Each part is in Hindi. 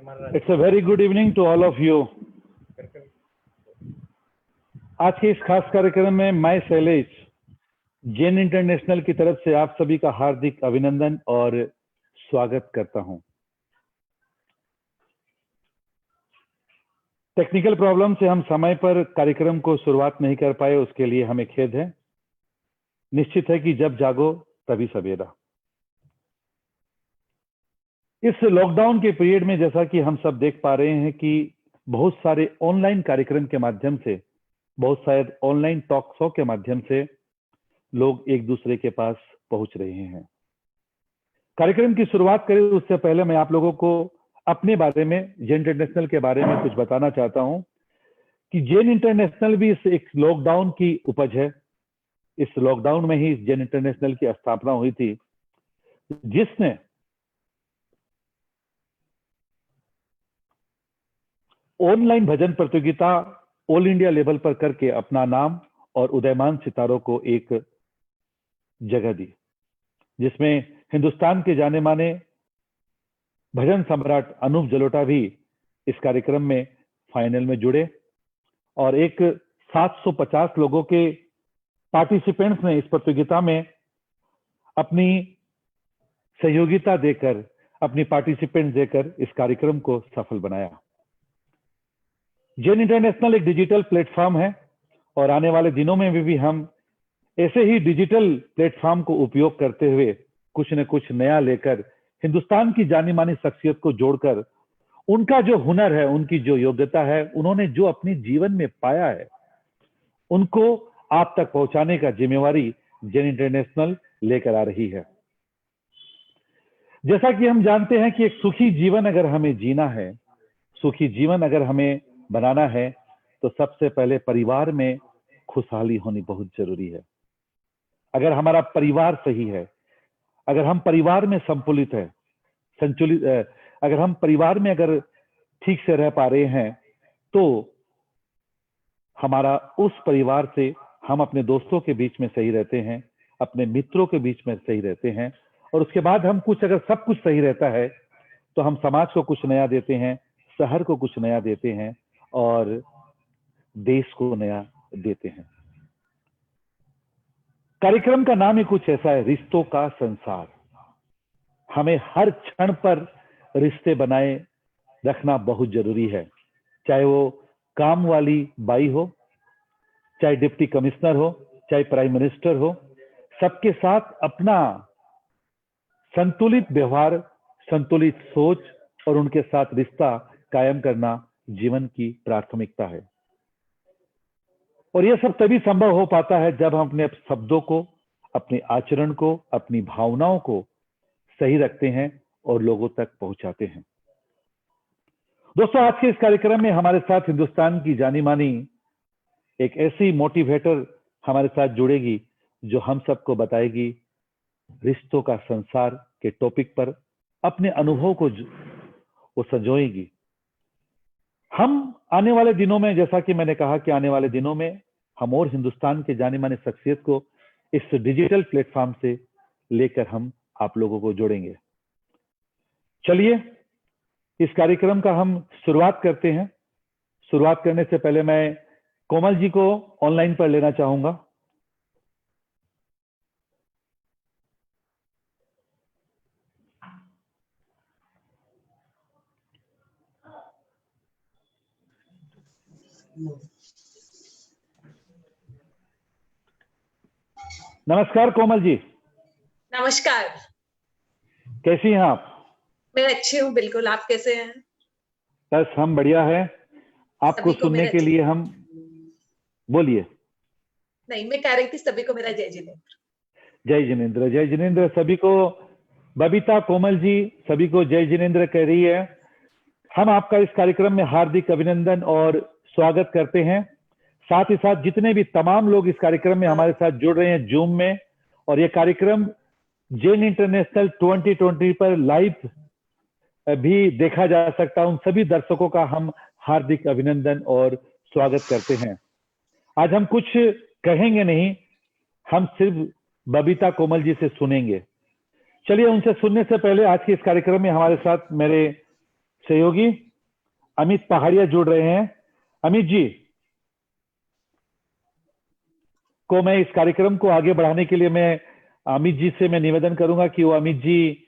It's a very good evening to all of you. आज के इस खास कार्यक्रम में मैं शैलेश जैन इंटरनेशनल की तरफ से आप सभी का हार्दिक अभिनंदन और स्वागत करता हूं। टेक्निकल प्रॉब्लम से हम समय पर कार्यक्रम को शुरुआत नहीं कर पाए, उसके लिए हमें खेद है। निश्चित है कि जब जागो तभी सवेरा। इस लॉकडाउन के पीरियड में जैसा कि हम सब देख पा रहे हैं कि बहुत सारे ऑनलाइन कार्यक्रम के माध्यम से, बहुत शायद ऑनलाइन टॉक शो के माध्यम से लोग एक दूसरे के पास पहुंच रहे हैं। कार्यक्रम की शुरुआत करें उससे पहले मैं आप लोगों को अपने बारे में, जैन इंटरनेशनल के बारे में कुछ बताना चाहता हूं कि जैन इंटरनेशनल भी इस एक लॉकडाउन की उपज है। इस लॉकडाउन में ही जैन इंटरनेशनल की स्थापना हुई थी, जिसने ऑनलाइन भजन प्रतियोगिता ऑल इंडिया लेवल पर करके अपना नाम और उदयमान सितारों को एक जगह दी, जिसमें हिंदुस्तान के जाने माने भजन सम्राट अनूप जलोटा भी इस कार्यक्रम में फाइनल में जुड़े और एक 750 लोगों के पार्टिसिपेंट्स ने इस प्रतियोगिता में अपनी सहयोगिता देकर, अपनी पार्टिसिपेंट देकर इस कार्यक्रम को सफल बनाया। जैन इंटरनेशनल एक डिजिटल प्लेटफॉर्म है और आने वाले दिनों में भी हम ऐसे ही डिजिटल प्लेटफॉर्म को उपयोग करते हुए कुछ न कुछ नया लेकर हिंदुस्तान की जानी मानी शख्सियत को जोड़कर उनका जो हुनर है, उनकी जो योग्यता है, उन्होंने जो अपने जीवन में पाया है, उनको आप तक पहुंचाने का जिम्मेवारी जैन इंटरनेशनल लेकर आ रही है। जैसा कि हम जानते हैं कि एक सुखी जीवन अगर हमें जीना है, सुखी जीवन अगर हमें बनाना है, तो सबसे पहले परिवार में खुशहाली होनी बहुत जरूरी है। अगर हमारा परिवार सही है, अगर हम परिवार में संतुलित है, अगर हम परिवार में अगर ठीक से रह पा रहे हैं, तो हमारा उस परिवार से हम अपने दोस्तों के बीच में सही रहते हैं, अपने मित्रों के बीच में सही रहते हैं, और उसके बाद हम कुछ, अगर सब कुछ सही रहता है तो हम समाज को कुछ नया देते हैं, शहर को कुछ नया देते हैं और देश को नया देते हैं। कार्यक्रम का नाम ही कुछ ऐसा है, रिश्तों का संसार। हमें हर क्षण पर रिश्ते बनाए रखना बहुत जरूरी है, चाहे वो काम वाली बाई हो, चाहे डिप्टी कमिश्नर हो, चाहे प्राइम मिनिस्टर हो, सबके साथ अपना संतुलित व्यवहार, संतुलित सोच और उनके साथ रिश्ता कायम करना जीवन की प्राथमिकता है। और यह सब तभी संभव हो पाता है जब हम अपने शब्दों को, अपने आचरण को, अपनी भावनाओं को सही रखते हैं और लोगों तक पहुंचाते हैं। दोस्तों, आज के इस कार्यक्रम में हमारे साथ हिंदुस्तान की जानी मानी एक ऐसी मोटिवेटर हमारे साथ जुड़ेगी जो हम सबको बताएगी रिश्तों का संसार के टॉपिक पर अपने अनुभव को वो संजोएगी। हम आने वाले दिनों में, जैसा कि मैंने कहा कि आने वाले दिनों में हम और हिंदुस्तान के जाने माने शख्सियत को इस डिजिटल प्लेटफॉर्म से लेकर हम आप लोगों को जोड़ेंगे। चलिए इस कार्यक्रम का हम शुरुआत करते हैं। शुरुआत करने से पहले मैं कोमल जी को ऑनलाइन पर लेना चाहूंगा। नमस्कार कोमल जी। नमस्कार। कैसी हैं आप? मैं अच्छी हूँ, बिल्कुल। आप कैसे हैं? बस हम बढ़िया है। आपको सुनने के लिए हम, बोलिए। नहीं, मैं कह रही थी सभी को मेरा जय जिनेंद्र। जय जिनेंद्र, जय जिनेंद्र सभी को। बबीता, कोमल जी सभी को जय जिनेंद्र कह रही है। हम आपका इस कार्यक्रम में हार्दिक अभिनंदन और स्वागत करते हैं। साथ ही साथ जितने भी तमाम लोग इस कार्यक्रम में हमारे साथ जुड़ रहे हैं जूम में, और ये कार्यक्रम जैन इंटरनेशनल 2020 पर लाइव भी देखा जा सकता है, उन सभी दर्शकों का हम हार्दिक अभिनंदन और स्वागत करते हैं। आज हम कुछ कहेंगे नहीं, हम सिर्फ बबीता, कोमल जी से सुनेंगे। चलिए, उनसे सुनने से पहले आज के इस कार्यक्रम में हमारे साथ मेरे सहयोगी अमित पहाड़िया जुड़ रहे हैं। अमित जी को मैं इस कार्यक्रम को आगे बढ़ाने के लिए मैं अमित जी से मैं निवेदन करूंगा कि वो अमित जी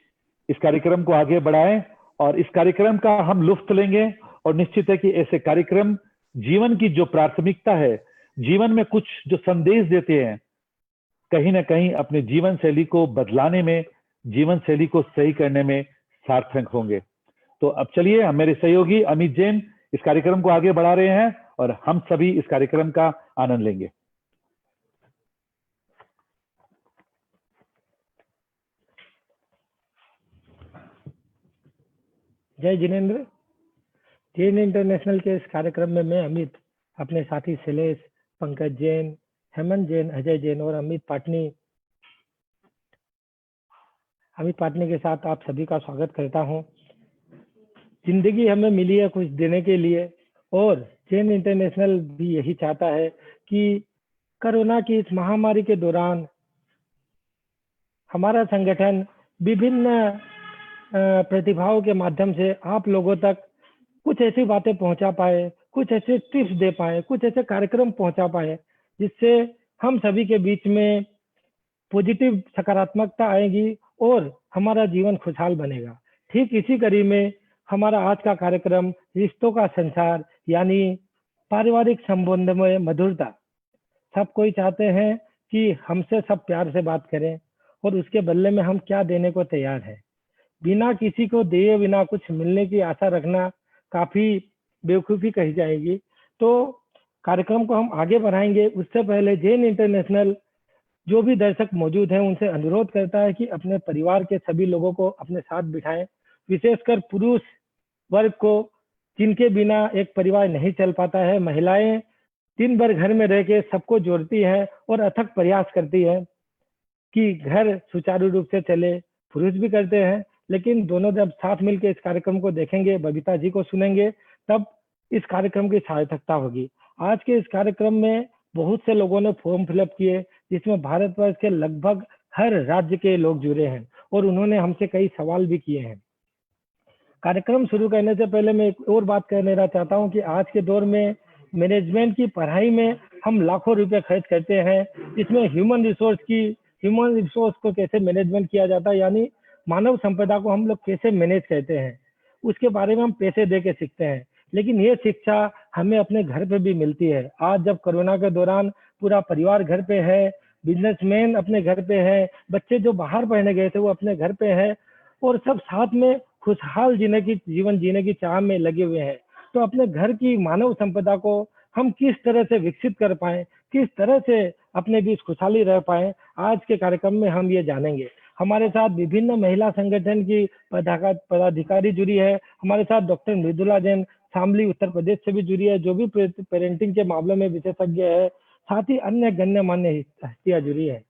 इस कार्यक्रम को आगे बढ़ाएं और इस कार्यक्रम का हम लुत्फ लेंगे। और निश्चित है कि ऐसे कार्यक्रम जीवन की जो प्राथमिकता है, जीवन में कुछ जो संदेश देते हैं, कहीं ना कहीं अपने जीवन शैली को बदलाने में, जीवन शैली को सही करने में सार्थक होंगे। तो अब चलिए, हम मेरे सहयोगी अमित जैन इस कार्यक्रम को आगे बढ़ा रहे हैं और हम सभी इस कार्यक्रम का आनंद लेंगे। जय जिनेन्द्र। जैन इंटरनेशनल के इस कार्यक्रम में मैं अमित, अपने साथी शैलेश, पंकज जैन, हेमंत जैन, अजय जैन और अमित पाटनी के साथ आप सभी का स्वागत करता हूं। जिंदगी हमें मिली है कुछ देने के लिए, और जैन इंटरनेशनल भी यही चाहता है कि कोरोना की इस महामारी के दौरान हमारा संगठन विभिन्न प्रतिभाओं के माध्यम से आप लोगों तक कुछ ऐसी बातें पहुंचा पाए, कुछ ऐसे टिप्स दे पाए, कुछ ऐसे कार्यक्रम पहुंचा पाए जिससे हम सभी के बीच में पॉजिटिव सकारात्मकता आएगी और हमारा जीवन खुशहाल बनेगा। ठीक इसी कड़ी में हमारा आज का कार्यक्रम रिश्तों का संसार, यानी पारिवारिक संबंध में मधुरता। सब कोई चाहते हैं कि हमसे सब प्यार से बात करें और उसके बदले में हम क्या देने को तैयार हैं। बिना किसी को दिए बिना कुछ मिलने की आशा रखना काफी बेवकूफ़ी कही जाएगी। तो कार्यक्रम को हम आगे बढ़ाएंगे, उससे पहले जैन इंटरनेशनल जो भी दर्शक मौजूद हैं उनसे अनुरोध करता है कि अपने परिवार के सभी लोगों को अपने साथ बिठाएं, विशेषकर पुरुष वर्ग को, जिनके बिना एक परिवार नहीं चल पाता है। महिलाएं दिन भर घर में रह के सबको जोड़ती है और अथक प्रयास करती है कि घर सुचारू रूप से चले। पुरुष भी करते हैं, लेकिन दोनों जब साथ मिलकर इस कार्यक्रम को देखेंगे, बबीता जी को सुनेंगे, तब इस कार्यक्रम की सार्थकता होगी। आज के इस कार्यक्रम में बहुत से लोगों ने फॉर्म फिलअप किए, जिसमें भारतवर्ष के लगभग हर राज्य के लोग जुड़े हैं और उन्होंने हमसे कई सवाल भी किए हैं। कार्यक्रम शुरू करने से पहले मैं एक और बात कहना चाहता हूं कि आज के दौर में मैनेजमेंट की पढ़ाई में हम लाखों रुपए खर्च करते हैं, जिसमें ह्यूमन रिसोर्स को कैसे मैनेजमेंट किया जाता है, यानी मानव संपदा को हम लोग कैसे मैनेज करते हैं, उसके बारे में हम पैसे दे के सीखते हैं। लेकिन ये शिक्षा हमें अपने घर पे भी मिलती है। आज जब कोरोना के दौरान पूरा परिवार घर पे है, बिजनेसमैन अपने घर पे है, बच्चे जो बाहर पढ़ने गए थे वो अपने घर पे है, और सब साथ में खुशहाल जीवन जीने की चाह में लगे हुए हैं। तो अपने घर की मानव संपदा को हम किस तरह से विकसित कर पाए, किस तरह से अपने बीच खुशहाली रह पाए, आज के कार्यक्रम में हम ये जानेंगे। हमारे साथ विभिन्न महिला संगठन की पदाधिकारी जुड़ी है। हमारे साथ डॉक्टर मृदुला जैन शामली उत्तर प्रदेश से भी जुड़ी है, जो भी पेरेंटिंग के मामलों में विशेषज्ञ है। साथ ही अन्य गण्यमान्य हस्तियां जुड़ी है।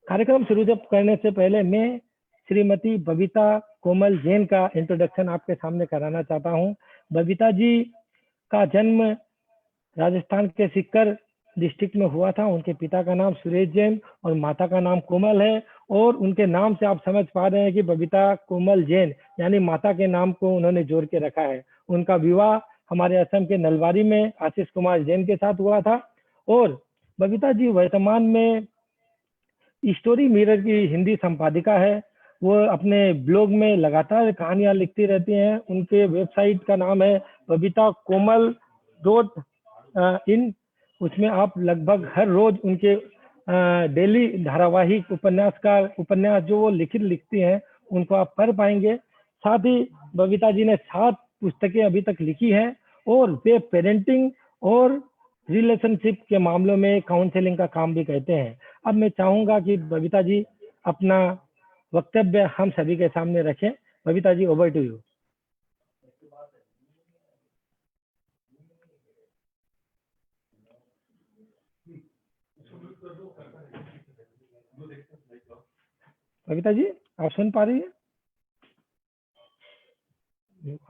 कार्यक्रम शुरू करने से पहले मैं श्रीमती बबीता कोमल जैन का इंट्रोडक्शन आपके सामने कराना चाहता हूं। बबीता जी का जन्म राजस्थान के सीकर डिस्ट्रिक्ट में हुआ था। उनके पिता का नाम सुरेश जैन और माता का नाम कोमल है, और उनके नाम से आप समझ पा रहे हैं कि बबीता कोमल जैन यानी माता के नाम को उन्होंने जोड़ के रखा है। उनका विवाह हमारे असम के नलबारी में आशीष कुमार जैन के साथ हुआ था। और बबीता जी वर्तमान में स्टोरी मिरर की हिंदी संपादिका है। वो अपने ब्लॉग में लगातार कहानियां लिखती रहती हैं। उनके वेबसाइट का नाम है babitakomal.in। उसमें आप लगभग हर रोज उनके डेली धारावाहिक उपन्यास जो वो लिखती हैं उनको आप पढ़ पाएंगे। साथ ही बबीता जी ने 7 पुस्तकें अभी तक लिखी हैं, और वे पेरेंटिंग और रिलेशनशिप के मामलों में काउंसलिंग का काम भी करते हैं। अब मैं चाहूंगा कि बबीता जी अपना वक्तव्य हम सभी के सामने रखें। Babita ji, over to you. Babita ji, आप सुन पा रही है?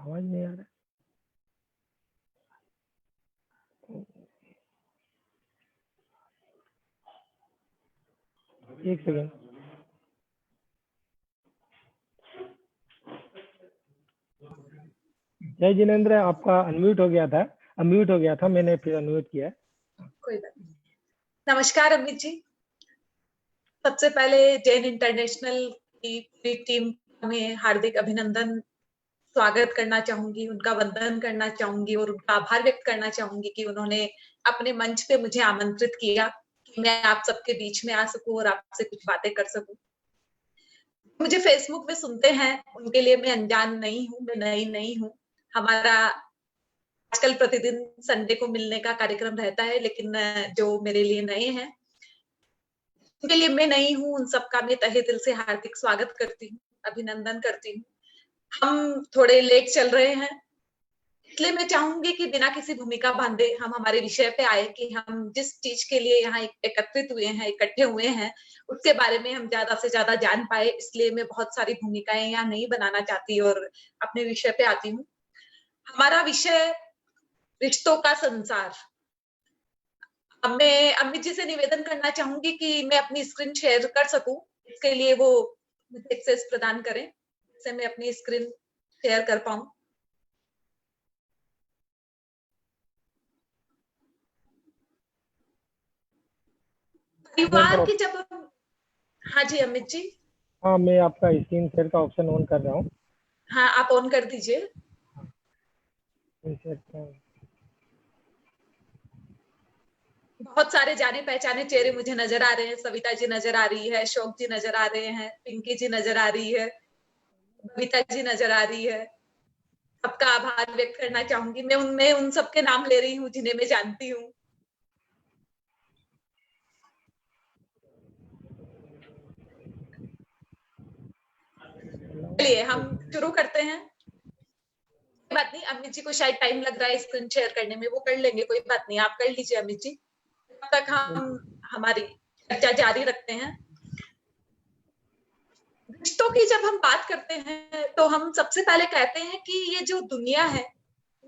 आवाज नहीं आ रहा। एक सेकेंड। जय जिनेंद्र, आपका अनम्यूट हो गया था, मैंने फिर अनम्यूट किया। कोई बात नहीं। नमस्कार अमित जी। सबसे पहले जैन इंटरनेशनल की पूरी टीम में हार्दिक अभिनंदन, स्वागत करना चाहूंगी, उनका वंदन करना चाहूंगी और उनका आभार व्यक्त करना चाहूंगी कि उन्होंने अपने मंच पे मुझे आमंत्रित किया कि मैं आप सबके बीच में आ सकूं और आपसे कुछ बातें कर सकूं। मुझे फेसबुक में सुनते हैं उनके लिए मैं अनजान नहीं हूं, मैं नई नहीं हूं। हमारा आजकल प्रतिदिन संडे को मिलने का कार्यक्रम रहता है, लेकिन जो मेरे लिए नए हैं उनके लिए मैं नहीं हूं, उन सबका मैं तहे दिल से हार्दिक स्वागत करती हूँ, अभिनंदन करती हूँ। हम थोड़े लेट चल रहे हैं, इसलिए मैं चाहूंगी कि बिना किसी भूमिका बांधे हम हमारे विषय पे आए कि हम जिस चीज के लिए यहाँ एकत्रित हुए हैं, इकट्ठे हुए हैं, उसके बारे में हम ज्यादा से ज्यादा जान पाए। इसलिए मैं बहुत सारी भूमिकाएं यहाँ नहीं बनाना चाहती और अपने विषय पे आती हूँ। हमारा विषय रिश्तों का संसार। अब मैं अमित जी से निवेदन करना चाहूंगी कि मैं अपनी स्क्रीन शेयर कर सकूं, इसके लिए वो मुझे एक्सेस प्रदान करें जिससे मैं अपनी स्क्रीन शेयर कर पाऊं। परिवार की जब हम, हाँ जी अमित जी। हाँ, मैं आपका स्क्रीन शेयर का ऑप्शन ऑन कर रहा हूँ। हाँ, आप ऑन कर दीजिए। बहुत सारे जाने पहचाने चेहरे मुझे नजर आ रहे हैं। सविता जी नजर आ रही है, अशोक जी नजर आ रहे हैं, पिंकी जी नजर आ रही है, बबीता जी नजर आ रही है। सबका आभार व्यक्त करना चाहूंगी। मैं उन सबके नाम ले रही हूँ जिन्हें मैं जानती हूँ। चलिए हम शुरू करते हैं। कोई बात नहीं, अमित जी को शायद टाइम लग रहा है स्क्रीन शेयर करने में, वो कर लेंगे, कोई बात नहीं, आप कर लीजिए अमित जी। तब तक हम हमारी चर्चा जारी रखते हैं। रिश्तों की जब हम बात करते हैं तो हम सबसे पहले कहते हैं कि ये जो दुनिया है,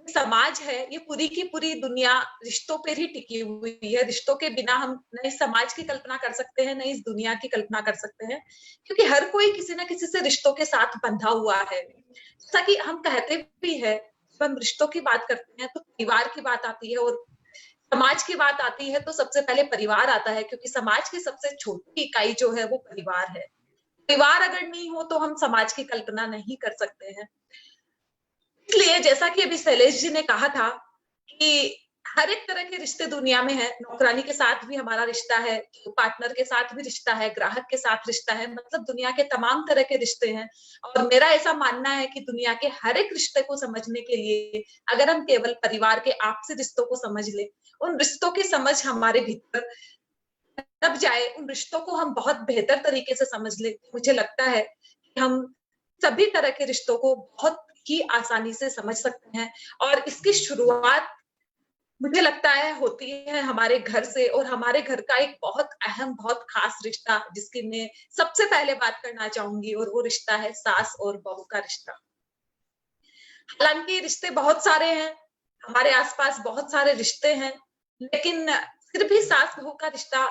समाज है, ये पूरी की पूरी दुनिया रिश्तों पर ही टिकी हुई है। रिश्तों के बिना हम न इस समाज की कल्पना कर सकते हैं, न इस दुनिया की कल्पना कर सकते हैं, क्योंकि हर कोई किसी न किसी से रिश्तों के साथ बंधा हुआ है। जैसा कि हम कहते भी है, जब हम रिश्तों की बात करते हैं तो परिवार की बात आती है और समाज की बात आती है तो सबसे पहले परिवार आता है, क्योंकि समाज की सबसे छोटी इकाई जो है वो परिवार है। परिवार अगर नहीं हो तो हम समाज की कल्पना नहीं कर सकते हैं। इसलिए जैसा कि अभी शैलेश जी ने कहा था कि हर एक तरह के रिश्ते दुनिया में है। नौकरानी के साथ भी हमारा रिश्ता है, पार्टनर के साथ भी रिश्ता है, ग्राहक के साथ रिश्ता है, मतलब दुनिया के तमाम तरह के रिश्ते हैं। और मेरा ऐसा मानना है कि दुनिया के हर एक रिश्ते को समझने के लिए अगर हम केवल परिवार के आपसी रिश्तों को समझ ले, उन रिश्तों की समझ हमारे भीतर तब जाए, उन रिश्तों को हम बहुत बेहतर तरीके से समझ ले, मुझे लगता है कि हम सभी तरह के रिश्तों को बहुत ही आसानी से समझ सकते हैं। और इसकी शुरुआत मुझे लगता है होती है हमारे घर से, और हमारे घर का एक बहुत अहम, बहुत खास रिश्ता जिसकी मैं सबसे पहले बात करना चाहूंगी, और वो रिश्ता है सास और बहू का रिश्ता। हालांकि रिश्ते बहुत सारे हैं, हमारे आसपास बहुत सारे रिश्ते हैं, लेकिन फिर भी सास बहू का रिश्ता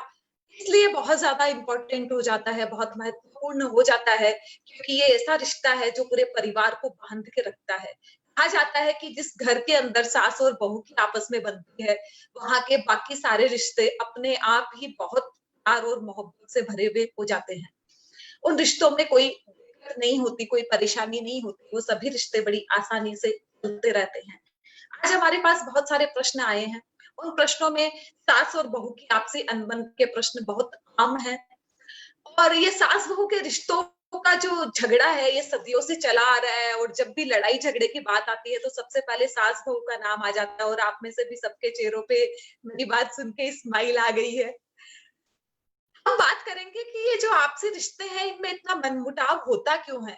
इसलिए बहुत ज्यादा इंपॉर्टेंट हो जाता है, बहुत महत्वपूर्ण हो जाता है, क्योंकि ये ऐसा रिश्ता है जो पूरे परिवार को बांध के रखता है। कहा जाता है कि जिस घर के अंदर सास और बहू की आपस में बनती है, वहां के बाकी सारे रिश्ते अपने आप ही बहुत प्यार और मोहब्बत से भरे हुए हो जाते हैं। उन रिश्तों में कोई दिक्कत नहीं होती, कोई परेशानी नहीं होती, वो सभी रिश्ते बड़ी आसानी से चलते रहते हैं। आज हमारे पास बहुत सारे प्रश्न आए हैं। उन प्रश्नों में सास और बहू की आपसी अनबन के प्रश्न बहुत आम हैं, और ये सास बहू के रिश्तों का जो झगड़ा है ये सदियों से चला आ रहा है। और जब भी लड़ाई झगड़े की बात आती है तो सबसे पहले सास बहू का नाम आ जाता है, और आप में से भी सबके चेहरों पे मेरी बात सुन के स्माइल आ गई है। हम बात करेंगे कि ये जो आपसी रिश्ते हैं इनमें इतना मनमुटाव होता क्यों है।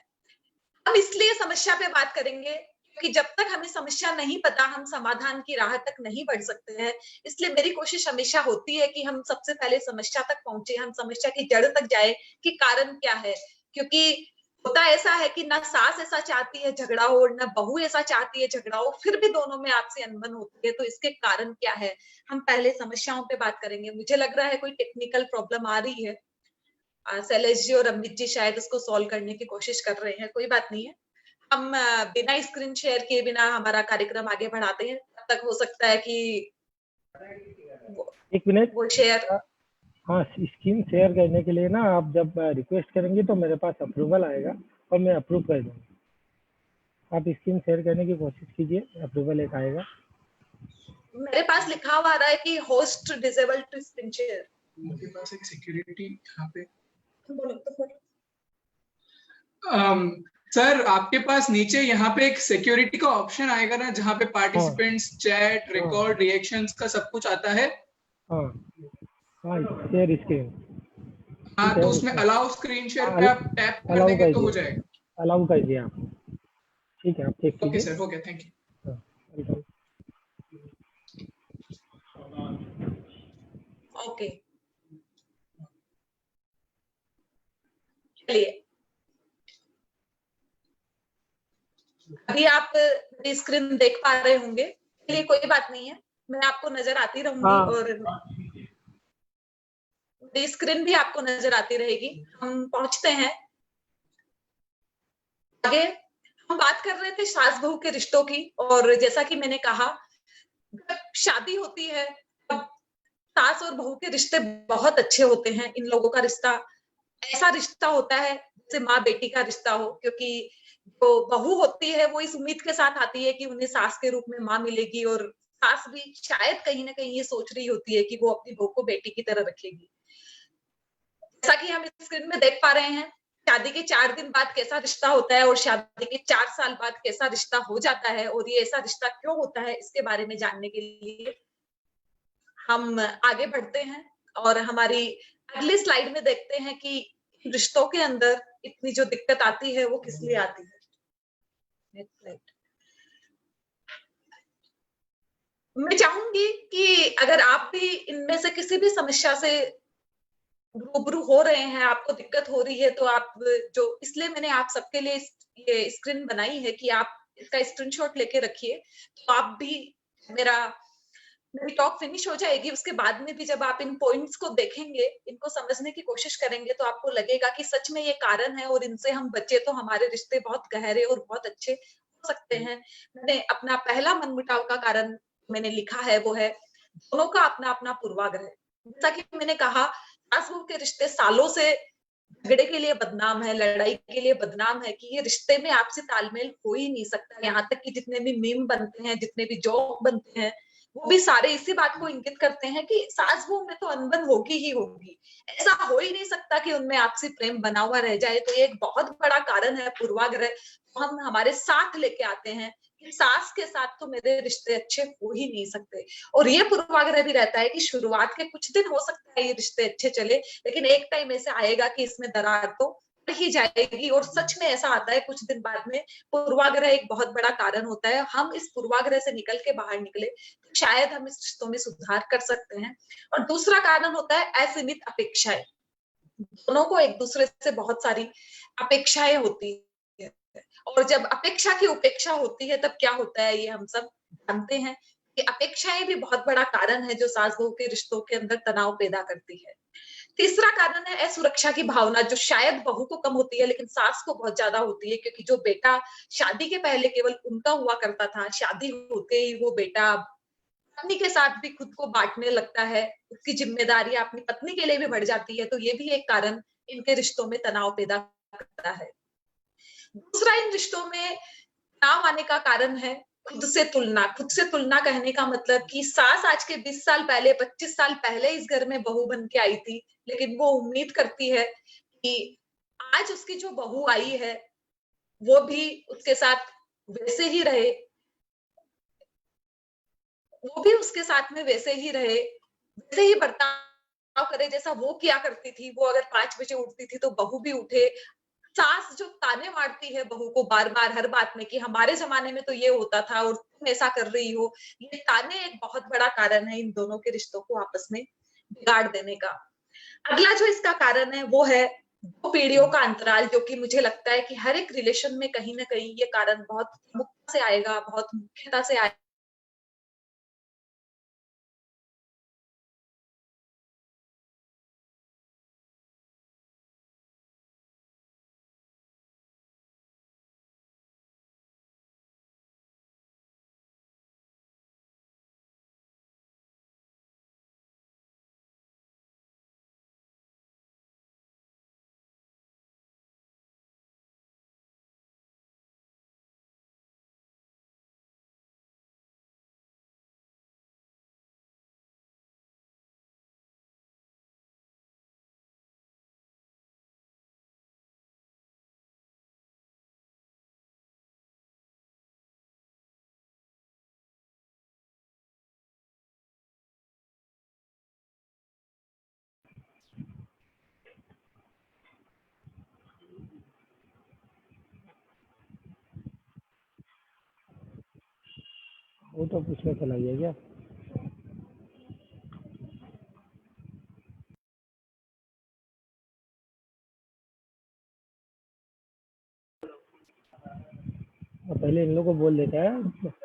हम इसलिए समस्या पे बात करेंगे क्योंकि जब तक हमें समस्या नहीं पता, हम समाधान की राह तक नहीं बढ़ सकते हैं। इसलिए मेरी कोशिश हमेशा होती है कि हम सबसे पहले समस्या तक पहुंचे, हम समस्या की जड़ तक जाए कि कारण क्या है। क्योंकि होता ऐसा है कि ना सास ऐसा चाहती है झगड़ा हो, ना बहू ऐसा चाहती है झगड़ा हो, फिर भी दोनों में आपसी अनबन होती है। तो इसके कारण क्या है, हम पहले समस्याओं पे बात करेंगे। मुझे लग रहा है कोई टेक्निकल प्रॉब्लम आ रही है। शैलेश जी और अमित जी शायद इसको सॉल्व करने की कोशिश कर रहे हैं, कोई बात नहीं है। हम बिना स्क्रीन शेयर किए बिना हमारा कार्यक्रम आगे बढ़ाते हैं, तब तक हो सकता है कि एक मिनट। वो शेयर। हाँ, स्क्रीन शेयर करने के लिए ना आप जब रिक्वेस्ट करेंगे तो मेरे पास अप्रूवल आएगा और मैं अप्रूव कर दूंगा। आप स्क्रीन शेयर करने की कोशिश कीजिए, अप्रूवल एक आएगा। मेरे पास लिखा हुआ आ रहा है कि host disable to screen share. मेरे पास एक सिक्योरिटी यहाँ पे। बोलो तो बोलो। सर आपके पास नीचे यहाँ पे एक सिक्योरिटी का ऑप्शन आएगा ना, जहाँ पे पार्टिसिपेंट्स, चैट, रिकॉर्ड, रिएक्शंस का सब कुछ आता है। हाँ हाँ, शेयर स्क्रीन। हाँ, तो उसमें अलाउ स्क्रीन शेयर पे आप टैप कर अलाउ देंगे तो हो कीजिए, जाएगा। अलाउ कीजिए आप। ठीक है, आप चेक ओके कीजिए। सर, हो गया, थैंक यू। हाँ, वेलकम। ओके, चलिए अभी आप मेरी स्क्रीन देख पा रहे होंगे, चलिए कोई बात नहीं है, मैं आपको नजर आती रहूंगी हाँ। और मेरी स्क्रीन भी आपको नजर आती रहेगी। हम पहुंचते हैं आगे। हम बात कर रहे थे सास बहू के रिश्तों की, और जैसा कि मैंने कहा, जब शादी होती है तब सास और बहू के रिश्ते बहुत अच्छे होते हैं। इन लोगों का रिश्ता ऐसा रिश्ता होता है जैसे माँ बेटी का रिश्ता हो, क्योंकि जो बहू होती है वो इस उम्मीद के साथ आती है कि उन्हें सास के रूप में माँ मिलेगी, और सास भी शायद कहीं ना कहीं ये सोच रही होती है कि वो अपनी बहू को बेटी की तरह रखेगी। जैसा कि हम स्क्रीन में देख पा रहे हैं, शादी के 4 दिन बाद कैसा रिश्ता होता है और शादी के 4 साल बाद कैसा रिश्ता हो जाता है, और ये ऐसा रिश्ता क्यों होता है, इसके बारे में जानने के लिए हम आगे बढ़ते हैं और हमारी अगली स्लाइड में देखते हैं कि रिश्तों के अंदर इतनी जो दिक्कत आती है वो किस लिए आती है। Next slide. मैं चाहूंगी कि अगर आप भी इनमें से किसी भी समस्या से रूबरू हो रहे हैं, आपको दिक्कत हो रही है, तो आप जो, इसलिए मैंने आप सबके लिए ये स्क्रीन बनाई है कि आप इसका स्क्रीनशॉट लेके रखिए, तो आप भी मेरी टॉक फिनिश हो जाएगी, उसके बाद में भी जब आप इन पॉइंट्स को देखेंगे, इनको समझने की कोशिश करेंगे, तो आपको लगेगा कि सच में ये कारण है और इनसे हम बचे तो हमारे रिश्ते बहुत गहरे और बहुत अच्छे हो सकते हैं। मैंने अपना पहला मनमुटाव का कारण मैंने लिखा है, वो है दोनों का अपना अपना पूर्वाग्रह। जैसा कि मैंने कहा, सास बहू के रिश्ते सालों से झगड़े के लिए बदनाम है, लड़ाई के लिए बदनाम है, कि ये रिश्ते में आपसी तालमेल हो ही नहीं सकता। यहाँ तक कि जितने भी मीम बनते हैं, जितने भी जोक बनते हैं, वो भी सारे इसी बात को इंगित करते हैं कि सास बहू में तो अनबन होगी ही होगी, ऐसा हो ही नहीं सकता कि उनमें आपसी प्रेम बना हुआ रह जाए। तो ये एक बहुत बड़ा कारण है पूर्वाग्रह, तो हम हमारे साथ लेके आते हैं कि सास के साथ तो मेरे रिश्ते अच्छे हो ही नहीं सकते। और ये पूर्वाग्रह भी रहता है कि शुरुआत के कुछ दिन हो सकता है ये रिश्ते अच्छे चले, लेकिन एक टाइम ऐसे आएगा कि इसमें दरार तो पड़ ही जाएगी। और सच में ऐसा आता है कुछ दिन बाद में। पूर्वाग्रह एक बहुत बड़ा कारण होता है। हम इस पूर्वाग्रह से निकल के बाहर निकले तो शायद हम इस रिश्तों में सुधार कर सकते हैं। और दूसरा कारण होता है असीमित अपेक्षाएं। दोनों को एक दूसरे से बहुत सारी अपेक्षाएं होती है, और जब अपेक्षा की उपेक्षा होती है तब क्या होता है ये हम सब जानते हैं कि अपेक्षाएं भी बहुत बड़ा कारण है जो सास बहू के रिश्तों के अंदर तनाव पैदा करती है। तीसरा कारण है असुरक्षा की भावना, जो शायद बहू को कम होती है लेकिन सास को बहुत ज्यादा होती है, क्योंकि जो बेटा शादी के पहले केवल उनका हुआ करता था, शादी होते ही वो बेटा पत्नी के साथ भी खुद को बांटने लगता है, उसकी जिम्मेदारी अपनी पत्नी के लिए भी बढ़ जाती है। तो ये भी एक कारण इनके रिश्तों में तनाव पैदा करता है। दूसरा इन रिश्तों में तनाव आने का कारण है खुद से तुलना। खुद से तुलना कहने का मतलब कि सास आज के 20 साल पहले, 25 साल पहले इस घर में बहू बन के आई थी, लेकिन वो उम्मीद करती है कि आज उसकी जो बहू आई है वो भी उसके साथ वैसे ही रहे, वो भी उसके साथ में वैसे ही रहे, वैसे ही बर्ताव करे जैसा वो किया करती थी। वो अगर 5 बजे उठती थी तो बहू भी उठे। सास जो ताने मारती है बहू को बार बार हर बात में कि हमारे जमाने में तो ये होता था और तुम ऐसा कर रही हो, ये ताने एक बहुत बड़ा कारण है इन दोनों के रिश्तों को आपस में बिगाड़ देने का। अगला जो इसका कारण है वो है 2 पीढ़ियों का अंतराल, जो कि मुझे लगता है कि हर एक रिलेशन में कहीं ना कहीं ये कारण बहुत प्रमुखता से आएगा, बहुत मुख्यता से आएगा। वो तो उसमें चला गया क्या? पहले इन लोगों को बोल देता है।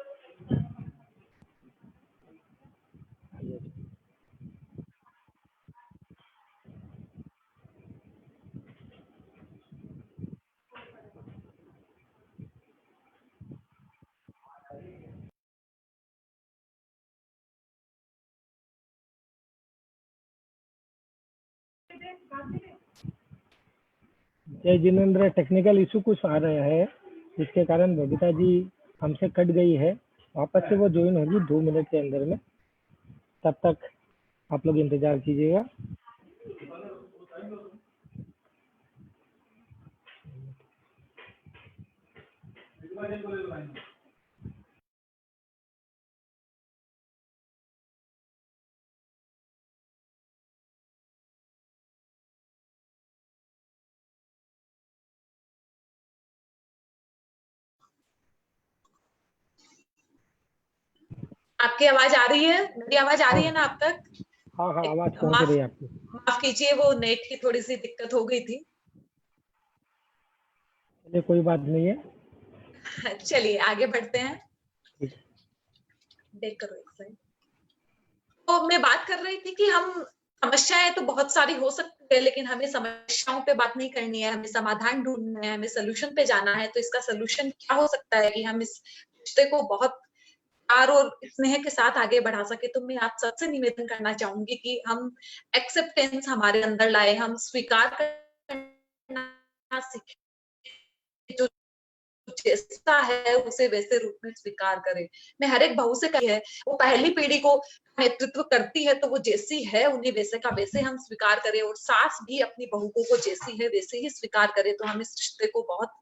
जय जिनेंद्र, टेक्निकल इशू कुछ आ रहा है जिसके कारण बबीता जी हमसे कट गई है। वापस से वो ज्वाइन होगी 2 मिनट के अंदर में, तब तक आप लोग इंतजार कीजिएगा। आपकी आवाज आ रही है? मेरी आवाज आ रही है ना आप तक? हाँ हाँ, आवाज पहुंच रही है आपकी। माफ कीजिए, वो नेट की थोड़ी सी दिक्कत हो गई थी। चलिए, कोई बात नहीं है। चलिए आगे बढ़ते हैं। ठीक है। देख करो एक साइड। तो मैं बात कर रही थी कि हम समस्याएं तो बहुत सारी हो सकती है, लेकिन हमें समस्याओं पे बात नहीं करनी है, हमें समाधान ढूंढना है, हमें सोल्यूशन पे जाना है। तो इसका सोल्यूशन क्या हो सकता है कि हम इस रिश्ते को बहुत प्यार और स्नेह के साथ आगे बढ़ा सके। तो मैं आप सबसे निवेदन करना चाहूंगी कि हम एक्सेप्टेंस हमारे अंदर लाए, हम स्वीकार करना सीखें, जो जैसा है उसे वैसे रूप में स्वीकार करें। मैं हर एक बहू से कही है, वो पहली पीढ़ी को नेतृत्व करती है तो वो जैसी है उन्हें वैसे का वैसे हम स्वीकार करें, और सास भी अपनी बहू को जैसी है वैसे ही स्वीकार करे, तो हम इस रिश्ते को बहुत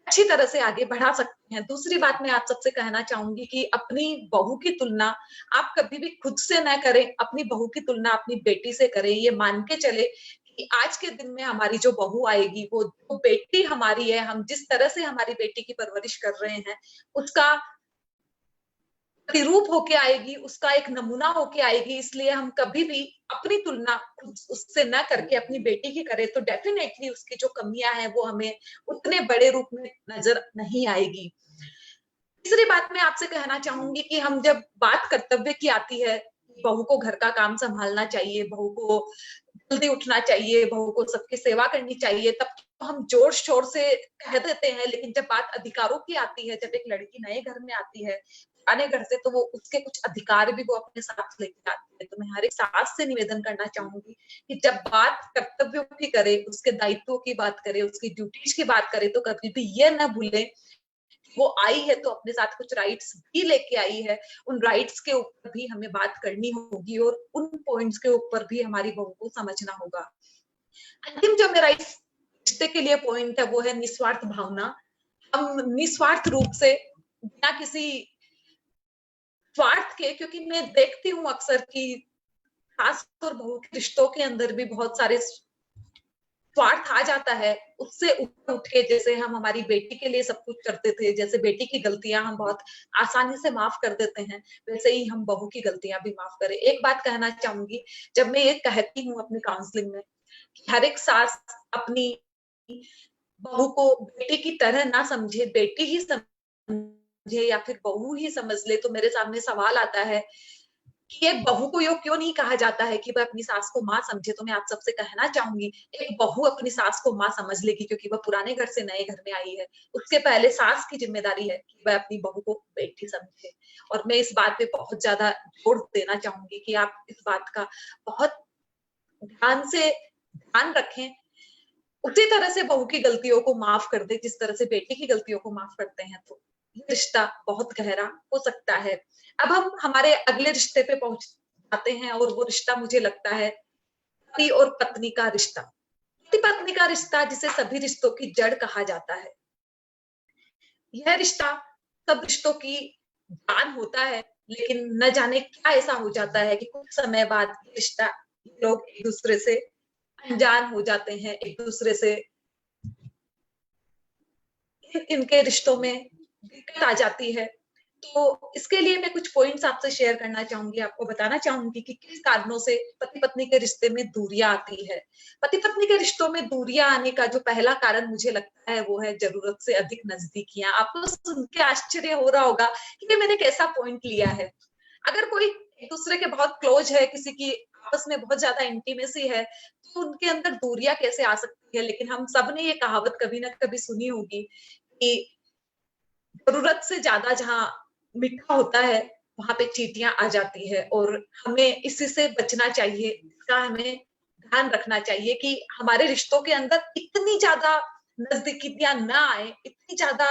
अच्छी तरह से आगे बढ़ा सकते हैं। दूसरी बात मैं आप सबसे कहना चाहूंगी कि अपनी बहू की तुलना आप कभी भी खुद से न करें, अपनी बहू की तुलना अपनी बेटी से करें। ये मान के चले कि आज के दिन में हमारी जो बहू आएगी वो बेटी हमारी है, हम जिस तरह से हमारी बेटी की परवरिश कर रहे हैं उसका प्रतिरूप होके आएगी, उसका एक नमूना होके आएगी। इसलिए हम कभी भी अपनी तुलना उससे न करके अपनी बेटी की करें तो डेफिनेटली उसकी जो कमियां हैं वो हमें उतने बड़े रूप में नजर नहीं आएगी। तीसरी बात मैं आपसे कहना चाहूंगी कि हम जब बात कर्तव्य की आती है, बहू को घर का काम संभालना चाहिए, बहू को जल्दी उठना चाहिए, बहू को सबकी सेवा करनी चाहिए, तब तो हम जोर शोर से कह देते हैं। लेकिन जब बात अधिकारों की आती है, जब एक लड़की नए घर में आती है पुराने घर से, तो वो उसके कुछ अधिकार भी वो अपने साथ लेके आती है। तो मैं हर एक सास से निवेदन करना चाहूंगी कि जब बात कर्तव्यों की करे, उसके दायित्वों की बात करे, उसकी ड्यूटीज की बात करे, तो कभी भी ये न भूले वो आई है तो अपने साथ कुछ राइट्स भी लेके आई है। उन राइट्स के ऊपर भी हमें बात करनी होगी और उन पॉइंट्स के ऊपर भी हमारी बहू को समझना होगा। अंतिम जो मेरा इस रिश्ते के लिए पॉइंट है वो है निस्वार्थ भावना। हम निस्वार्थ रूप से बिना किसी स्वार्थ के, क्योंकि मैं देखती हूँ अक्सर कि सास और बहू के रिश्तों के अंदर भी बहुत सारे स्वार्थ आ जाता है। उससे ऊपर उठ के जैसे हम हमारी बेटी के लिए सब कुछ करते थे, जैसे बेटी की गलतियां हम बहुत आसानी से माफ कर देते हैं, वैसे ही हम बहू की गलतियां भी माफ करें। एक बात कहना चाहूंगी, जब मैं ये कहती हूँ अपनी काउंसलिंग में कि हर एक सास अपनी बहू को बेटी की तरह ना समझे, बेटी ही समझे या फिर बहू ही समझ ले, तो मेरे सामने सवाल आता है कि एक बहू को यो क्यों नहीं कहा जाता है कि वह अपनी सास को माँ समझे। तो मैं आप सबसे कहना चाहूंगी, एक बहू अपनी सास को माँ समझ लेगी क्योंकि वह पुराने घर से नए घर में आई है। उसके पहले सास की जिम्मेदारी है कि वह अपनी बहू को बेटी समझे। और मैं इस बात पे बहुत ज्यादा जोर देना चाहूंगी कि आप इस बात का बहुत ध्यान रखें, उसी तरह से बहू की गलतियों को माफ कर दे जिस तरह से बेटी की गलतियों को माफ करते हैं, तो ये रिश्ता बहुत गहरा हो सकता है। अब हम हमारे अगले रिश्ते पे पहुंच जाते हैं, और वो रिश्ता मुझे लगता है पति और पत्नी का रिश्ता। पति पत्नी का रिश्ता जिसे सभी रिश्तों की जड़ कहा जाता है। यह रिश्ता सब रिश्तों की जान होता है, लेकिन न जाने क्या ऐसा हो जाता है कि कुछ समय बाद रिश्ता लोग एक दूसरे से अनजान हो जाते हैं, एक दूसरे से इनके रिश्तों में दिक्कत आ जाती है। तो इसके लिए मैं कुछ पॉइंट्स आपसे शेयर करना चाहूंगी, आपको बताना चाहूंगी कि किस कारणों से पति पत्नी के रिश्ते में दूरियां आती है। पति पत्नी के रिश्तों में दूरियां आने का जो पहला कारण मुझे लगता है वो है जरूरत से अधिक नजदीकियां। आपको सुन के आश्चर्य हो रहा होगा कि ये मैंने कैसा पॉइंट लिया है। अगर कोई एक दूसरे के बहुत क्लोज है, किसी की आपस में बहुत ज्यादा इंटीमेसी है, तो उनके अंदर दूरियां कैसे आ सकती है। लेकिन हम सब ने ये कहावत कभी ना कभी सुनी होगी कि जरूरत से ज्यादा जहां मीठा होता है वहां पे चींटियां आ जाती है, और हमें इसी से बचना चाहिए। इसका हमें ध्यान रखना चाहिए कि हमारे रिश्तों के अंदर इतनी ज्यादा नजदीकियां ना आए, इतनी ज्यादा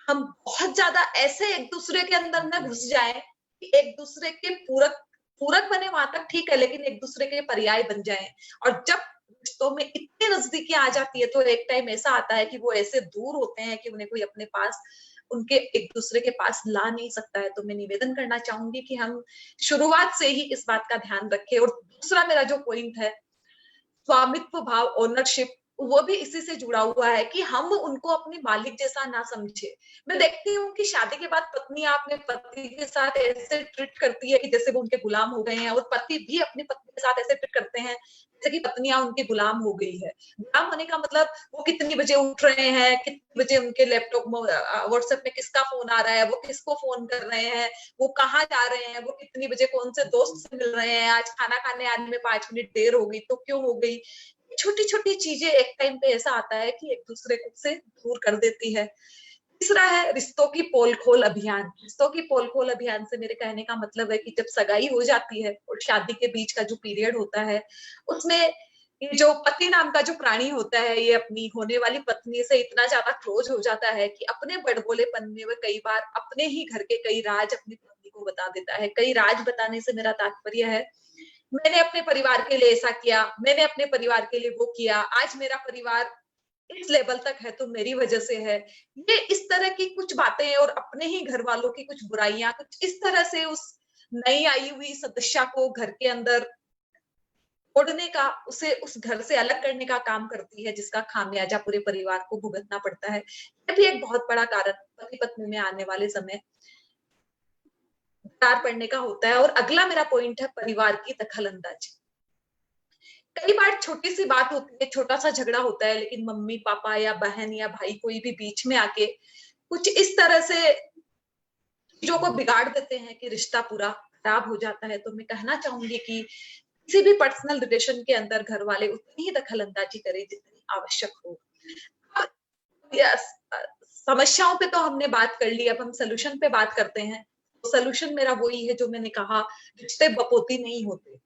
हम बहुत ज्यादा ऐसे एक दूसरे के अंदर न घुस जाए कि एक दूसरे के पूरक पूरक बने वहां तक ठीक है, लेकिन एक दूसरे के पर्याय बन जाए। और जब रिश्तों में इतनी नजदीकी आ जाती है तो एक टाइम ऐसा आता है कि वो ऐसे दूर होते हैं कि उन्हें कोई अपने पास, उनके एक दूसरे के पास ला नहीं सकता है। तो मैं निवेदन करना चाहूंगी कि हम शुरुआत से ही इस बात का ध्यान रखें। और दूसरा मेरा जो पॉइंट है, स्वामित्व भाव, ओनरशिप, वो भी इसी से जुड़ा हुआ है कि हम उनको अपने मालिक जैसा ना समझे। मैं देखती हूँ कि शादी के बाद पत्नी अपने पति के साथ ऐसे ट्रीट करती है कि जैसे वो उनके गुलाम हो गए हैं, और पति भी अपनी पत्नी के साथ ऐसे ट्रीट करते हैं जैसे कि पत्नियां उनकी गुलाम हो गई है। गुलाम होने का मतलब वो कितनी बजे उठ रहे हैं, कितने बजे उनके लैपटॉप में व्हाट्सएप में किसका फोन आ रहा है, वो किसको फोन कर रहे हैं, वो कहाँ जा रहे हैं, वो कितनी बजे कौन से दोस्त से मिल रहे हैं, आज खाना खाने आने में 5 मिनट देर हो गई तो क्यों हो गई। छोटी छोटी चीजें एक टाइम पे ऐसा आता है कि एक दूसरे को से दूर कर देती है। तीसरा है रिश्तों की पोल खोल अभियान। रिश्तों की पोल खोल अभियान से मेरे कहने का मतलब है कि जब सगाई हो जाती है और शादी के बीच का जो पीरियड होता है, उसमें ये जो पति नाम का जो प्राणी होता है, ये अपनी होने वाली पत्नी से इतना ज्यादा क्लोज हो जाता है कि अपने बड़बोलेपन में वह कई बार अपने ही घर के कई राज अपनी पत्नी को बता देता है। कई राज बताने से मेरा तात्पर्य है, मैंने अपने परिवार के लिए ऐसा किया, मैंने अपने परिवार के लिए वो किया, आज मेरा परिवार इस लेवल तक है तो मेरी वजह से है। ये इस तरह की कुछ बातें और अपने ही घर वालों की कुछ बुराइयां कुछ इस तरह से उस नई आई हुई सदस्या को घर के अंदर छोड़ने का, उसे उस घर से अलग करने का काम करती है, जिसका खामियाजा पूरे परिवार को भुगतना पड़ता है। ये भी एक बहुत बड़ा कारण पति पत्नी में आने वाले समय दरार पड़ने का होता है। और अगला मेरा पॉइंट है परिवार की दखल अंदाजी। कई बार छोटी सी बात होती है, छोटा सा झगड़ा होता है, लेकिन मम्मी पापा या बहन या भाई कोई भी बीच में आके कुछ इस तरह से चीजों को बिगाड़ देते हैं कि रिश्ता पूरा खराब हो जाता है। तो मैं कहना चाहूंगी कि किसी भी पर्सनल रिलेशन के अंदर घर वाले उतनी ही दखल अंदाजी करें जितनी आवश्यक हो। समस्याओं पे तो हमने बात कर ली, अब हम सोल्यूशन पे बात करते हैं। सोल्यूशन मेरा वही है जो मैंने कहा, रिश्ते बपोती नहीं होते।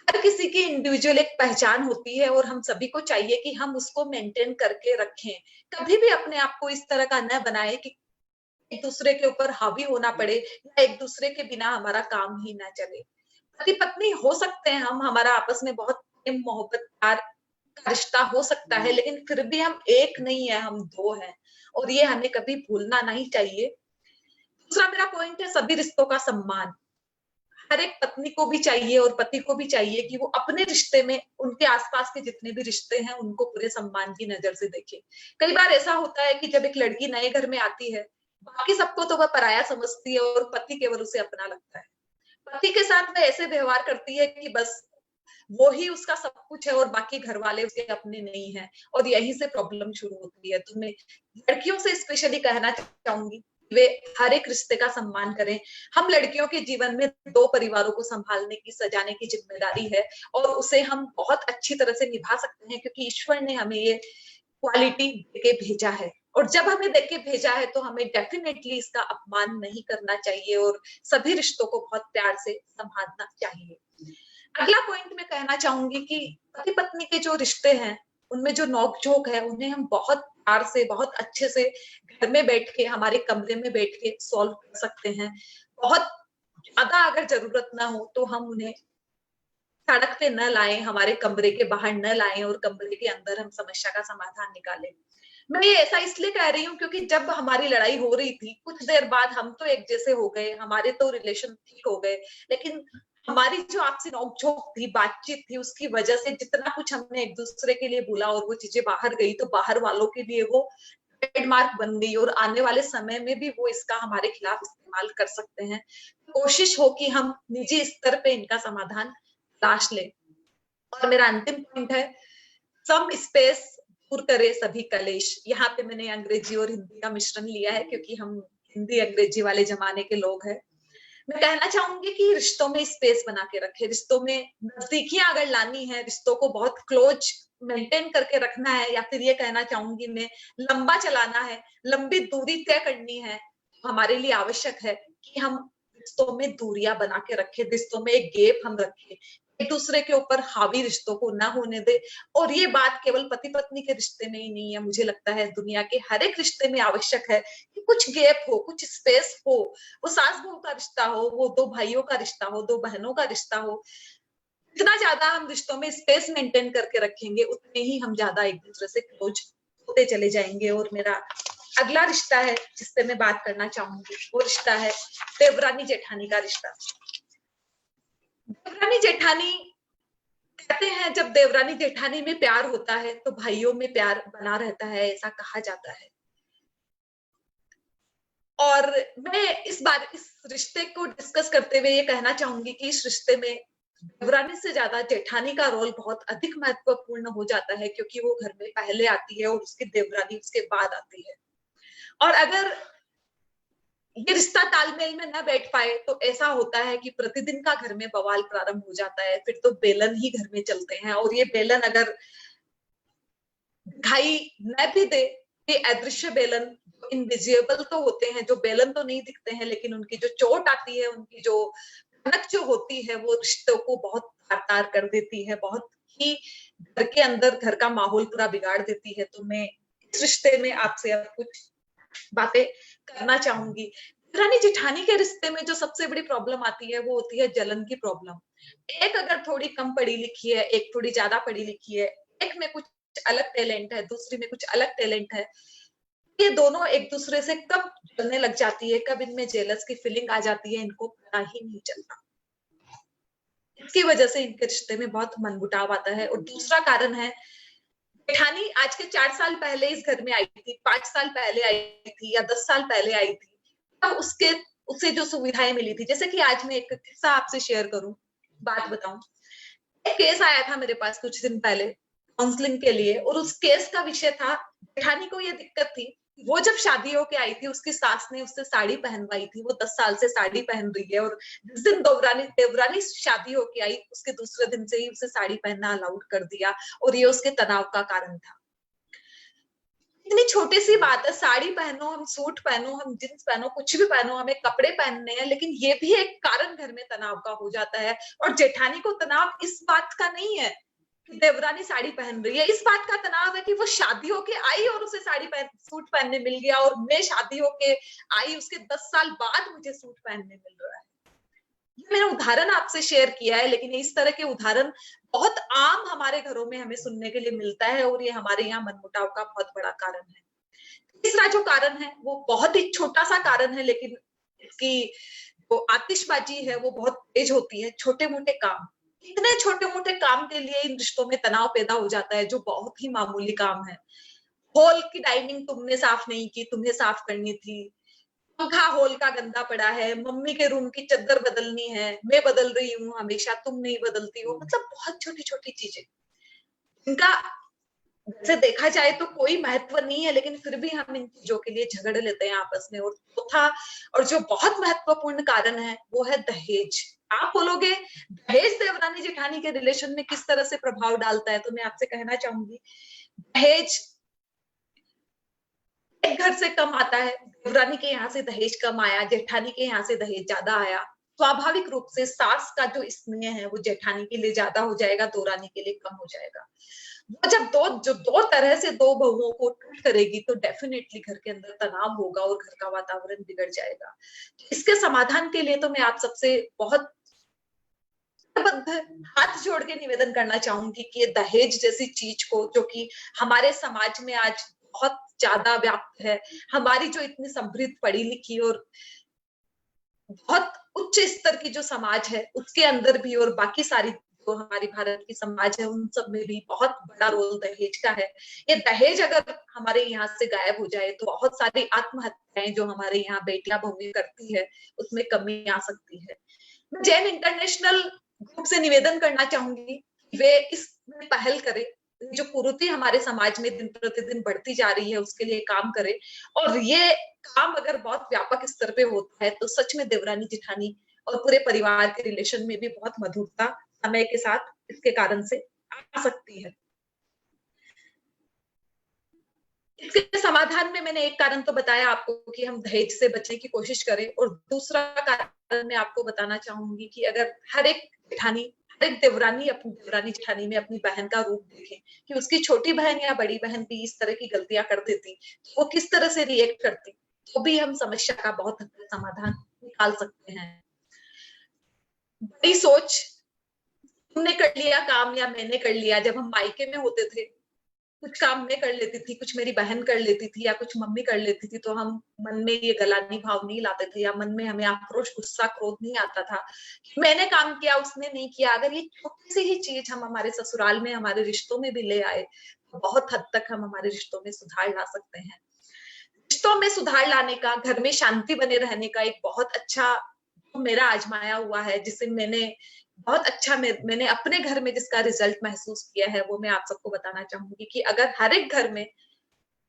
हर किसी की इंडिविजुअल एक पहचान होती है और हम सभी को चाहिए कि हम उसको मेंटेन करके रखें। कभी भी अपने आप को इस तरह का न बनाए कि एक दूसरे के ऊपर हावी होना पड़े या एक दूसरे के बिना हमारा काम ही ना चले। पति पत्नी हो सकते हैं हम, हमारा आपस में बहुत प्रेम मोहब्बत प्यार का रिश्ता हो सकता है, लेकिन फिर भी हम एक नहीं है, हम दो हैं, और ये हमें कभी भूलना नहीं चाहिए। दूसरा मेरा पॉइंट है सभी रिश्तों का सम्मान। हर एक पत्नी को भी चाहिए और पति को भी चाहिए कि वो अपने रिश्ते में उनके आसपास के जितने भी रिश्ते हैं उनको पूरे सम्मान की नजर से देखे। कई बार ऐसा होता है कि जब एक लड़की नए घर में आती है, बाकी सबको तो वह पराया समझती है और पति केवल उसे अपना लगता है। पति के साथ वह ऐसे व्यवहार करती है कि बस वो ही उसका सब कुछ है और बाकी घर वाले उसके अपने नहीं है, और यहीं से प्रॉब्लम शुरू होती है। तो मैं लड़कियों से स्पेशली कहना चाहूंगी वे हर एक रिश्ते का सम्मान करें। हम लड़कियों के जीवन में दो परिवारों को संभालने की सजाने की जिम्मेदारी है, और उसे हम बहुत अच्छी तरह से निभा सकते हैं क्योंकि ईश्वर ने हमें ये क्वालिटी देके भेजा है। और जब हमें देके भेजा है तो हमें डेफिनेटली इसका अपमान नहीं करना चाहिए और सभी रिश्तों को बहुत प्यार से संभालना चाहिए। अगला पॉइंट मैं कहना चाहूंगी कि पति पत्नी के जो रिश्ते हैं उनमें जो नोक-झोंक है उन्हें हम बहुत प्यार से बहुत अच्छे से घर में बैठ के हमारे कमरे में बैठ के सॉल्व कर सकते हैं। बहुत ज्यादा अगर जरूरत ना हो तो हम उन्हें सड़क पे न लाएं, हमारे कमरे के बाहर न लाएं और कमरे के अंदर हम समस्या का समाधान निकालें। मैं ये ऐसा इसलिए कह रही हूँ क्योंकि जब हमारी लड़ाई हो रही थी कुछ देर बाद हम तो एक जैसे हो गए, हमारे तो रिलेशन ठीक हो गए, लेकिन हमारी जो आपसी नोक-झोंक थी, बातचीत थी, उसकी वजह से जितना कुछ हमने एक दूसरे के लिए बोला और वो चीजें बाहर गई तो बाहर वालों के लिए वो ट्रेडमार्क बन गई और आने वाले समय में भी वो इसका हमारे खिलाफ इस्तेमाल कर सकते हैं। कोशिश हो कि हम निजी स्तर पे इनका समाधान तलाश लें। और मेरा अंतिम पॉइंट है, सम स्पेस दूर करे सभी कलेश। यहाँ पे मैंने अंग्रेजी और हिंदी का मिश्रण लिया है क्योंकि हम हिंदी अंग्रेजी वाले जमाने के लोग हैं। मैं कहना चाहूंगी कि रिश्तों में स्पेस बना के रखे, रिश्तों में नजदीकियां अगर लानी है, रिश्तों को बहुत क्लोज मेंटेन करके रखना है, या फिर ये कहना चाहूंगी मैं लंबा चलाना है, लंबी दूरी तय करनी है, हमारे लिए आवश्यक है कि हम रिश्तों में दूरियां बना के रखें, रिश्तों में एक गैप हम रखें, एक दूसरे के ऊपर हावी रिश्तों को ना होने दे। और ये बात केवल पति पत्नी के रिश्ते में ही नहीं है, मुझे लगता है दुनिया के हर एक रिश्ते में आवश्यक है कि कुछ गैप हो, कुछ स्पेस हो। वो सास बहू का रिश्ता हो, वो दो भाइयों का रिश्ता हो, दो बहनों का रिश्ता हो, जितना ज्यादा हम रिश्तों में स्पेस मेंटेन करके रखेंगे उतने ही हम ज्यादा एक दूसरे से क्लोज होते चले जाएंगे। और मेरा अगला रिश्ता है जिससे मैं बात करना चाहूंगी, वो रिश्ता है देवरानी जेठानी का रिश्ता। देवरानी जेठानी, कहते हैं जब देवरानी जेठानी में प्यार होता है तो भाइयों में प्यार बना रहता है, ऐसा कहा जाता है। और मैं इस रिश्ते को डिस्कस करते हुए ये कहना चाहूंगी कि इस रिश्ते में देवरानी से ज्यादा जेठानी का रोल बहुत अधिक महत्वपूर्ण हो जाता है, क्योंकि वो घर में पहले आती है और उसकी देवरानी उसके बाद आती है। और अगर ये रिश्ता तालमेल में न बैठ पाए तो ऐसा होता है कि प्रतिदिन का घर में बवाल प्रारंभ हो जाता है, फिर तो बेलन ही घर में चलते हैं। और ये बेलन अगर दिखाई न भी दे, ये अदृश्य बेलन, इनविजिबल तो होते हैं, जो बेलन तो नहीं दिखते हैं, लेकिन उनकी जो चोट आती है, उनकी जो भनक जो होती है, वो रिश्तों को बहुत तार-तार कर देती है, बहुत ही घर के अंदर घर का माहौल पूरा बिगाड़ देती है। तो मैं इस रिश्ते में आपसे अब कुछ बातें करना चाहूंगी। देवरानी जेठानी के रिश्ते में जो सबसे बड़ी प्रॉब्लम आती है वो होती है जलन की प्रॉब्लम। एक अगर थोड़ी कम पढ़ी लिखी है, एक थोड़ी ज्यादा पढ़ी लिखी है, एक में कुछ अलग टैलेंट है, दूसरी में कुछ अलग टैलेंट है, ये दोनों एक दूसरे से कब जलने लग जाती है, कब इनमें जेलस की फीलिंग आ जाती है, इनको पता ही नहीं चलता। इसकी वजह से इनके रिश्ते में बहुत मनमुटाव आता है। और दूसरा कारण है, जेठानी आज के 4 साल पहले इस घर में आई थी, 5 साल पहले आई थी या 10 साल पहले आई थी, तब उसे जो सुविधाएं मिली थी, जैसे कि आज मैं एक किस्सा आपसे शेयर करूं, बात बताऊं। एक केस आया था मेरे पास कुछ दिन पहले काउंसलिंग के लिए, और उस केस का विषय था, जेठानी को ये दिक्कत थी, वो जब शादी होके आई थी उसकी सास ने उससे साड़ी पहनवाई थी, वो 10 साल से साड़ी पहन रही है, और जिस दिन देवरानी शादी होके आई उसके दूसरे दिन से ही उसे साड़ी पहनना अलाउड कर दिया, और ये उसके तनाव का कारण था। इतनी छोटी सी बात है, साड़ी पहनो, हम सूट पहनो, हम जींस पहनो, कुछ भी पहनो, हमें कपड़े पहनने हैं, लेकिन ये भी एक कारण घर में तनाव का हो जाता है। और जेठानी को तनाव इस बात का नहीं है कि देवरानी साड़ी पहन रही है, इस बात का तनाव है कि वो शादी होके आई और उसे सूट पहनने मिल गया, और मैं शादी होके आई, उसके 10 साल बाद मुझे सूट पहनने मिल रहा है। ये मैंने उदाहरण आपसे शेयर किया है, लेकिन इस तरह के उदाहरण बहुत आम हमारे घरों में हमें सुनने के लिए मिलता है, और ये हमारे यहाँ मनमुटाव का बहुत बड़ा कारण है। तीसरा जो कारण है वो बहुत ही छोटा सा कारण है, लेकिन इसकी जो आतिशबाजी है वो बहुत तेज होती है। छोटे मोटे काम, इतने छोटे मोटे काम के लिए इन रिश्तों में तनाव पैदा हो जाता है, जो बहुत ही मामूली काम है। हॉल की डाइनिंग तुमने साफ नहीं की, तुम्हें साफ करनी थी। पंखा हॉल का गंदा पड़ा है, मम्मी के रूम की चद्दर बदलनी है, मैं बदल रही हूँ हमेशा, तुम नहीं बदलती हो। मतलब बहुत छोटी छोटी चीजें, इनका से देखा जाए तो कोई महत्व नहीं है, लेकिन फिर भी हम इन चीजों के लिए झगड़ लेते हैं आपस में। और चौथा और जो बहुत महत्वपूर्ण कारण है वो है दहेज। आप बोलोगे दहेज देवरानी जेठानी के रिलेशन में किस तरह से प्रभाव डालता है, तो मैं आपसे कहना चाहूंगी, दहेज एक घर से कम आता है, देवरानी के यहाँ से दहेज कम आया, जेठानी के यहाँ से दहेज ज्यादा आया, स्वाभाविक रूप से सास का जो स्नेह है वो जेठानी के लिए ज्यादा हो जाएगा, देवरानी के लिए कम हो जाएगा। वो जब दो तरह से दो बहुओं को ट्रीट करेगी तो डेफिनेटली घर के अंदर तनाव होगा और घर का वातावरण बिगड़ जाएगा। इसके समाधान के लिए तो मैं आप सबसे बहुत हाथ जोड़ के निवेदन करना चाहूंगी कि दहेज जैसी चीज को, जो कि हमारे समाज में आज बहुत ज्यादा व्याप्त है, हमारी जो इतनी समृद्ध पढ़ी लिखी और बहुत उच्च स्तर की जो समाज है उसके अंदर भी, और बाकी सारी जो हमारी भारत की समाज है उन सब में भी बहुत बड़ा रोल दहेज का है। ये दहेज अगर हमारे यहाँ से गायब हो जाए तो बहुत सारी आत्महत्याएं जो हमारे यहाँ बेटियां बहुएं करती है उसमें कमी आ सकती है। मैं जैन इंटरनेशनल ग्रुप से निवेदन करना चाहूंगी वे इसमें पहल करें, जो कुरीति हमारे समाज में दिन प्रतिदिन बढ़ती जा रही है उसके लिए काम करे। और ये काम अगर बहुत व्यापक स्तर पे होता है तो सच में देवरानी जेठानी और पूरे परिवार के रिलेशन में भी बहुत मधुरता समय के साथ इसके कारण से आ सकती है। इसके समाधान में मैंने एक कारण तो बताया आपको कि हम दहेज से बचने की कोशिश करें, और दूसरा कारण मैं आपको बताना चाहूंगी कि अगर हर एक जेठानी, हर एक देवरानी अपनी देवरानी जेठानी में अपनी बहन का रूप देखे कि उसकी छोटी बहन या बड़ी बहन भी इस तरह की गलतियां कर देती तो वो किस तरह से रिएक्ट करती, तो भी हम समस्या का बहुत हद तक समाधान निकाल सकते हैं। बड़ी सोच, तुमने कर लिया काम या मैंने कर लिया, जब हम मायके में होते थे कुछ काम मैं कर लेती थी, कुछ मेरी बहन कर लेती थी या कुछ मम्मी कर लेती थी, तो हम मन में ये गलानी भाव नहीं लाते थे या मन में हमें आक्रोश, गुस्सा, क्रोध नहीं आता था कि मैंने काम किया उसने नहीं किया। अगर ये छोटी सी ही चीज हम हमारे ससुराल में, हमारे रिश्तों में भी ले आए तो बहुत हद तक हम हमारे रिश्तों में सुधार ला सकते हैं। रिश्तों में सुधार लाने का, घर में शांति बने रहने का एक बहुत अच्छा मेरा आजमाया हुआ है, जिसे मैंने बहुत अच्छा मैंने अपने घर में जिसका रिजल्ट महसूस किया है वो मैं आप सबको बताना चाहूंगी कि अगर हर एक घर में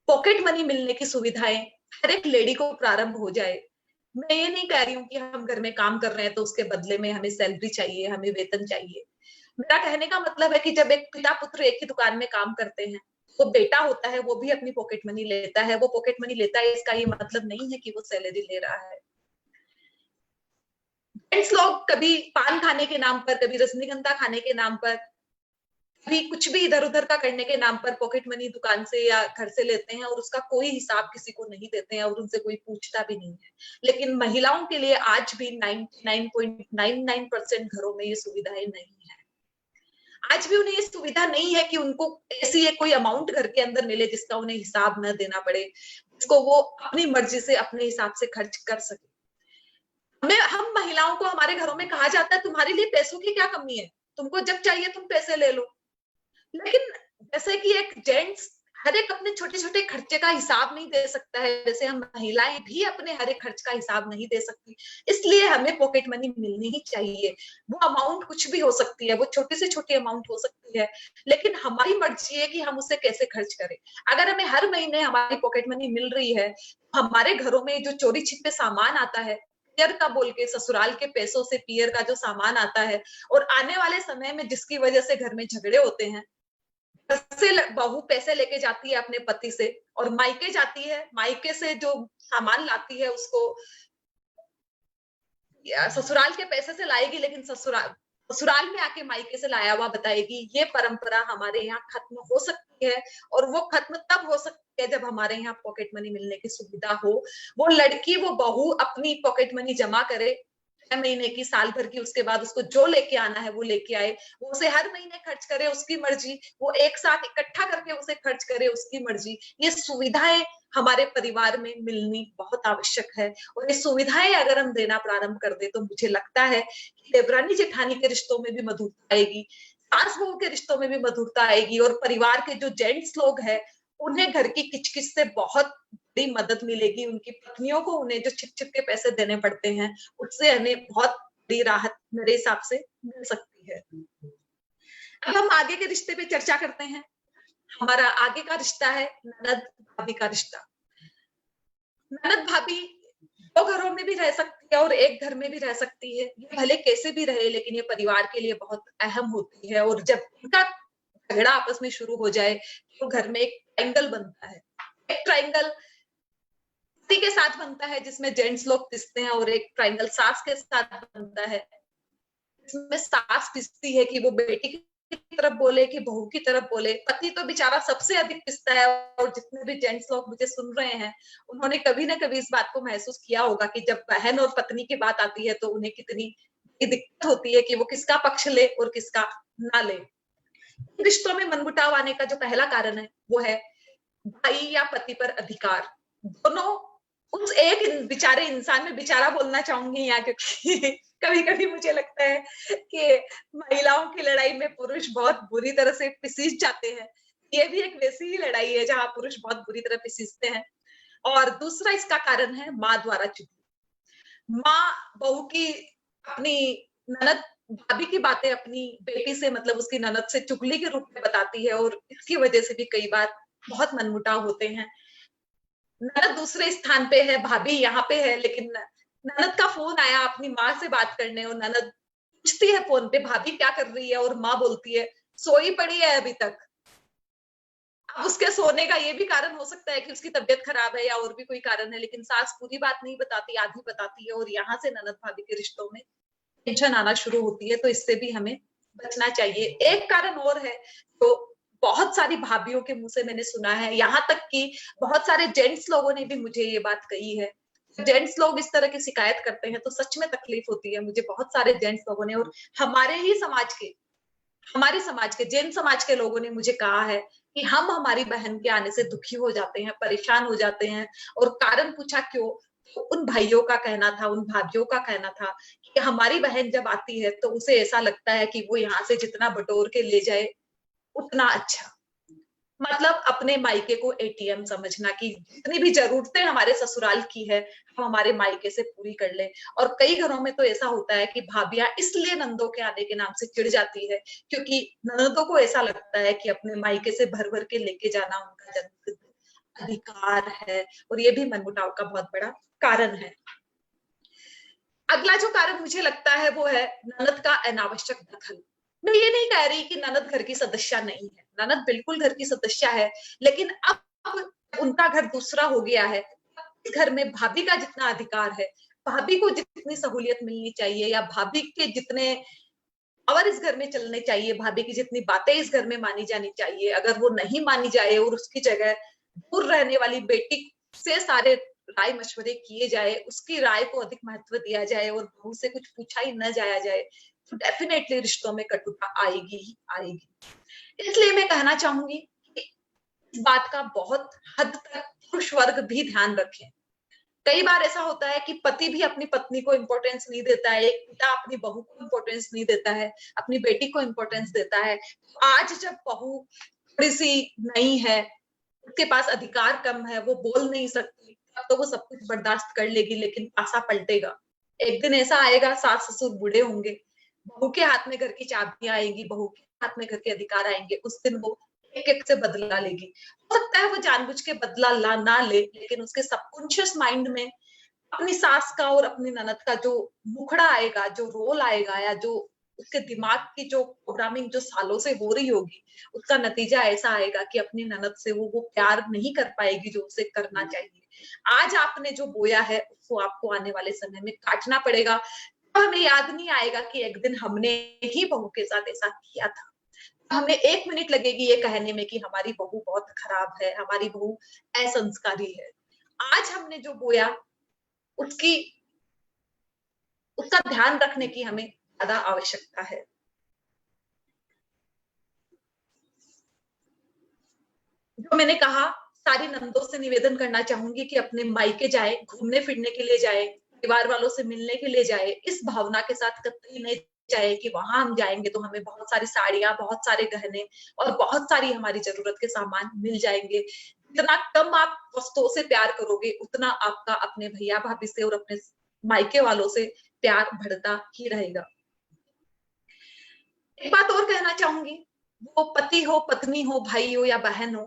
पॉकेट मनी मिलने की सुविधाएं हर एक लेडी को प्रारंभ हो जाए। मैं ये नहीं कह रही हूँ कि हम घर में काम कर रहे हैं तो उसके बदले में हमें सैलरी चाहिए, हमें वेतन चाहिए। मेरा कहने का मतलब है कि जब एक पिता पुत्र एक ही दुकान में काम करते हैं, वो बेटा होता है वो भी अपनी पॉकेट मनी लेता है। वो पॉकेट मनी लेता है इसका ये मतलब नहीं है कि वो सैलरी ले रहा है। जेंट्स लोग कभी पान खाने के नाम पर, कभी रजनीगंधा खाने के नाम पर, कभी कुछ भी इधर उधर का करने के नाम पर पॉकेट मनी दुकान से या घर से लेते हैं और उसका कोई हिसाब किसी को नहीं देते हैं और उनसे कोई पूछता भी नहीं है। लेकिन महिलाओं के लिए आज भी 99.99% घरों में ये सुविधाएं नहीं है। आज भी उन्हें ये सुविधा नहीं है कि उनको ऐसी एक कोई अमाउंट घर के अंदर मिले जिसका उन्हें हिसाब न देना पड़े, जिसको वो अपनी मर्जी से अपने हिसाब से खर्च कर सके। हम महिलाओं को हमारे घरों में कहा जाता है तुम्हारे लिए पैसों की क्या कमी है, तुमको जब चाहिए तुम पैसे ले लो। लेकिन जैसे कि एक जेंट्स हर एक अपने छोटे छोटे खर्चे का हिसाब नहीं दे सकता है, वैसे हम महिलाएं भी अपने हर एक खर्च का हिसाब नहीं दे सकती। इसलिए हमें पॉकेट मनी मिलनी ही चाहिए। वो अमाउंट कुछ भी हो सकती है, वो छोटी से छोटी अमाउंट हो सकती है, लेकिन हमारी मर्जी है कि हम उसे कैसे खर्च करें। अगर हमें हर महीने हमारी पॉकेट मनी मिल रही है, हमारे घरों में जो चोरी छिपे सामान आता है, पियर का बोल के, ससुराल के पैसों से पियर का जो सामान आता है, और आने वाले समय में जिसकी वजह से घर में झगड़े होते हैं, से बहू पैसे लेके जाती है अपने पति से और मायके जाती है, मायके से जो सामान लाती है उसको ससुराल के पैसे से लाएगी, लेकिन ससुराल में आके मायके से लाया हुआ बताएगी। ये परंपरा हमारे यहाँ खत्म हो सकती है, और वो खत्म तब हो सकती है जब हमारे यहाँ पॉकेट मनी मिलने की सुविधा हो। वो लड़की, वो बहू अपनी पॉकेट मनी जमा करे 6 महीने की, साल भर की, उसके बाद उसको जो लेके आना है वो लेके आए, वो उसे हर महीने खर्च करे उसकी मर्जी, वो एक साथ इकट्ठा करके उसे खर्च करे उसकी मर्जी। ये सुविधाएं हमारे परिवार में मिलनी बहुत आवश्यक है, और ये सुविधाएं अगर हम देना प्रारंभ कर दे तो मुझे लगता है कि देवरानी जेठानी के रिश्तों में भी मधुरता आएगी, सास बहू के रिश्तों में भी मधुरता आएगी, और परिवार के जो जेंट्स लोग हैं उन्हें घर की किचकिच से बहुत बड़ी मदद मिलेगी। उनकी पत्नियों को उन्हें जो छिप छिप के पैसे देने पड़ते हैं उससे हमें बहुत बड़ी राहत मेरे हिसाब से मिल सकती है। अब हम आगे के रिश्ते पे चर्चा करते हैं। हमारा आगे का रिश्ता है ननद भाभी का रिश्ता। ननद भाभी 2 घरों में भी रह सकती है और एक घर में भी रह सकती है। ये भले कैसे भी रहे, लेकिन ये परिवार के लिए बहुत अहम होती है, और जब इनका झगड़ा आपस में शुरू हो जाए तो घर में एक ट्रायंगल बनता है। एक ट्रायंगल पति के साथ बनता है जिसमें जेंट्स लोग पिसते हैं, और एक ट्रायंगल सास के साथ बनता है इसमें सास पिसती है कि वो बेटी की तरफ बोले कि बहू की तरफ बोले। पति तो बेचारा सबसे अधिक पिसता है, और जितने भी जेंट्स लोग मुझे सुन रहे हैं उन्होंने कभी ना कभी इस बात को महसूस किया होगा कि जब बहन और पत्नी की बात आती है तो उन्हें कितनी दिक्कत होती है कि वो किसका पक्ष ले और किसका ना ले। रिश्तों में मनमुटाव आने का जो पहला कारण है वो है भाई या पति पर अधिकार। दोनों उस एक बेचारे इंसान में बेचारा बोलना चाहूंगी यहाँ, क्योंकि कभी कभी मुझे लगता है कि महिलाओं की लड़ाई में पुरुष बहुत बुरी तरह से पिसीज जाते हैं। ये भी एक वैसी ही लड़ाई है जहां पुरुष बहुत बुरी तरह पिसीजते हैं। और दूसरा इसका कारण है माँ द्वारा चुगली। माँ बहू की, अपनी ननद भाभी की बातें अपनी बेटी से, मतलब उसकी ननद से चुगली के रूप में बताती है, और इसकी वजह से भी कई बार बहुत मनमुटाव होते हैं। ननद दूसरे स्थान पे है, भाभी यहाँ पे है, लेकिन ननद का फोन आया अपनी माँ से बात करने, और ननद पूछती है फोन पे भाभी क्या कर रही है, और माँ बोलती है सोई पड़ी है अभी तक। अब उसके सोने का ये भी कारण हो सकता है कि उसकी तबीयत खराब है या और भी कोई कारण है, लेकिन सास पूरी बात नहीं बताती, आधी बताती है, और यहाँ से ननद भाभी के रिश्तों में टेंशन आना शुरू होती है। तो इससे भी हमें बचना चाहिए। एक कारण और है जो बहुत सारी भाभीयों के मुंह से मैंने सुना है, यहाँ तक कि बहुत सारे जेंट्स लोगों ने भी मुझे ये बात कही है। जेंट्स लोग इस तरह की शिकायत करते हैं तो सच में तकलीफ होती है मुझे। बहुत सारे जेंट्स लोगों ने, और हमारे समाज के जैन समाज के लोगों ने मुझे कहा है कि हम हमारी बहन के आने से दुखी हो जाते हैं, परेशान हो जाते हैं, और कारण पूछा क्यों, तो उन भाइयों का कहना था, उन भाभीयों का कहना था कि हमारी बहन जब आती है तो उसे ऐसा लगता है कि वो यहाँ से जितना बटोर के ले जाए उतना अच्छा। मतलब अपने मायके को एटीएम समझना, कि जितनी भी जरूरतें हमारे ससुराल की है हम हमारे मायके से पूरी कर ले। और कई घरों में तो ऐसा होता है कि भाभियां इसलिए नंदों के आने के नाम से चिढ़ जाती है क्योंकि ननदों को ऐसा लगता है कि अपने मायके से भर भर के लेके जाना उनका जन्मसिद्ध अधिकार है, और ये भी मनमुटाव का बहुत बड़ा कारण है। अगला जो कारण मुझे लगता है वो है ननद का अनावश्यक दखल। मैं ये नहीं कह रही कि ननद घर की सदस्य नहीं है, ननद बिल्कुल घर की सदस्य है, लेकिन अब उनका घर दूसरा हो गया है। इस घर में भाभी का जितना अधिकार है, भाभी को जितनी सहूलियत मिलनी चाहिए, या भाभी के जितने पावर इस घर में चलने चाहिए, भाभी की जितनी बातें इस घर में मानी जानी चाहिए, अगर वो नहीं मानी जाए और उसकी जगह दूर रहने वाली बेटी से सारे राय मशवरे किए जाए, उसकी राय को अधिक महत्व दिया जाए और बहू से कुछ पूछा ही न जाया जाए, तो डेफिनेटली रिश्तों में कटुता आएगी ही आएगी। इसलिए मैं कहना चाहूंगी कि इस बात का बहुत हद तक पुरुष वर्ग भी ध्यान रखें। कई बार ऐसा होता है कि पति भी अपनी पत्नी को इम्पोर्टेंस नहीं देता है, एक पिता अपनी बहू को इम्पोर्टेंस नहीं देता है, अपनी बेटी को इम्पोर्टेंस देता है। आज जब बहू थोड़ी सी नई है, उसके पास अधिकार कम है, वो बोल नहीं सकती, तब तो वो सब कुछ बर्दाश्त कर लेगी, लेकिन पासा पलटेगा। एक दिन ऐसा आएगा, सास ससुर बूढ़े होंगे, बहू के हाथ में घर की चाबियां आएंगी, बहू के हाथ में घर के अधिकार आएंगे, उस दिन वो एक एक से बदला लेगी। हो सकता है वो जानबूझ के बदला ना ले, लेकिन उसके सबकॉन्शियस माइंड में अपनी सास का और अपनी ननद का जो मुखड़ा आएगा, जो रोल आएगा, या जो उसके दिमाग की जो प्रोग्रामिंग जो सालों से हो रही होगी, उसका नतीजा ऐसा आएगा कि अपनी ननद से वो प्यार नहीं कर पाएगी जो उसे करना चाहिए। आज आपने जो बोया है उसको आपको आने वाले समय में काटना पड़ेगा। तो हमें याद नहीं आएगा कि एक दिन हमने ही बहू के साथ ऐसा किया था। हमें 1 मिनट लगेगी ये कहने में कि हमारी बहू बहुत खराब है, हमारी बहू असंस्कारी है। आज हमने जो बोया उसकी उसका ध्यान रखने की हमें ज्यादा आवश्यकता है। जो मैंने कहा, सारी नंदों से निवेदन करना चाहूंगी कि अपने मायके जाए, घूमने फिरने के लिए जाए, परिवार वालों से मिलने के लिए जाए, इस भावना के साथ कतई नहीं जाए कि वहां हम जाएंगे तो हमें बहुत सारी साड़ियां, बहुत सारे गहने और बहुत सारी हमारी जरूरत के सामान मिल जाएंगे। जितना कम आप वस्तुओं से प्यार करोगे, उतना आपका अपने भैया भाभी से और अपने मायके वालों से प्यार बढ़ता ही रहेगा। एक बात और कहना चाहूंगी, वो पति हो, पत्नी हो, भाई हो या बहन हो,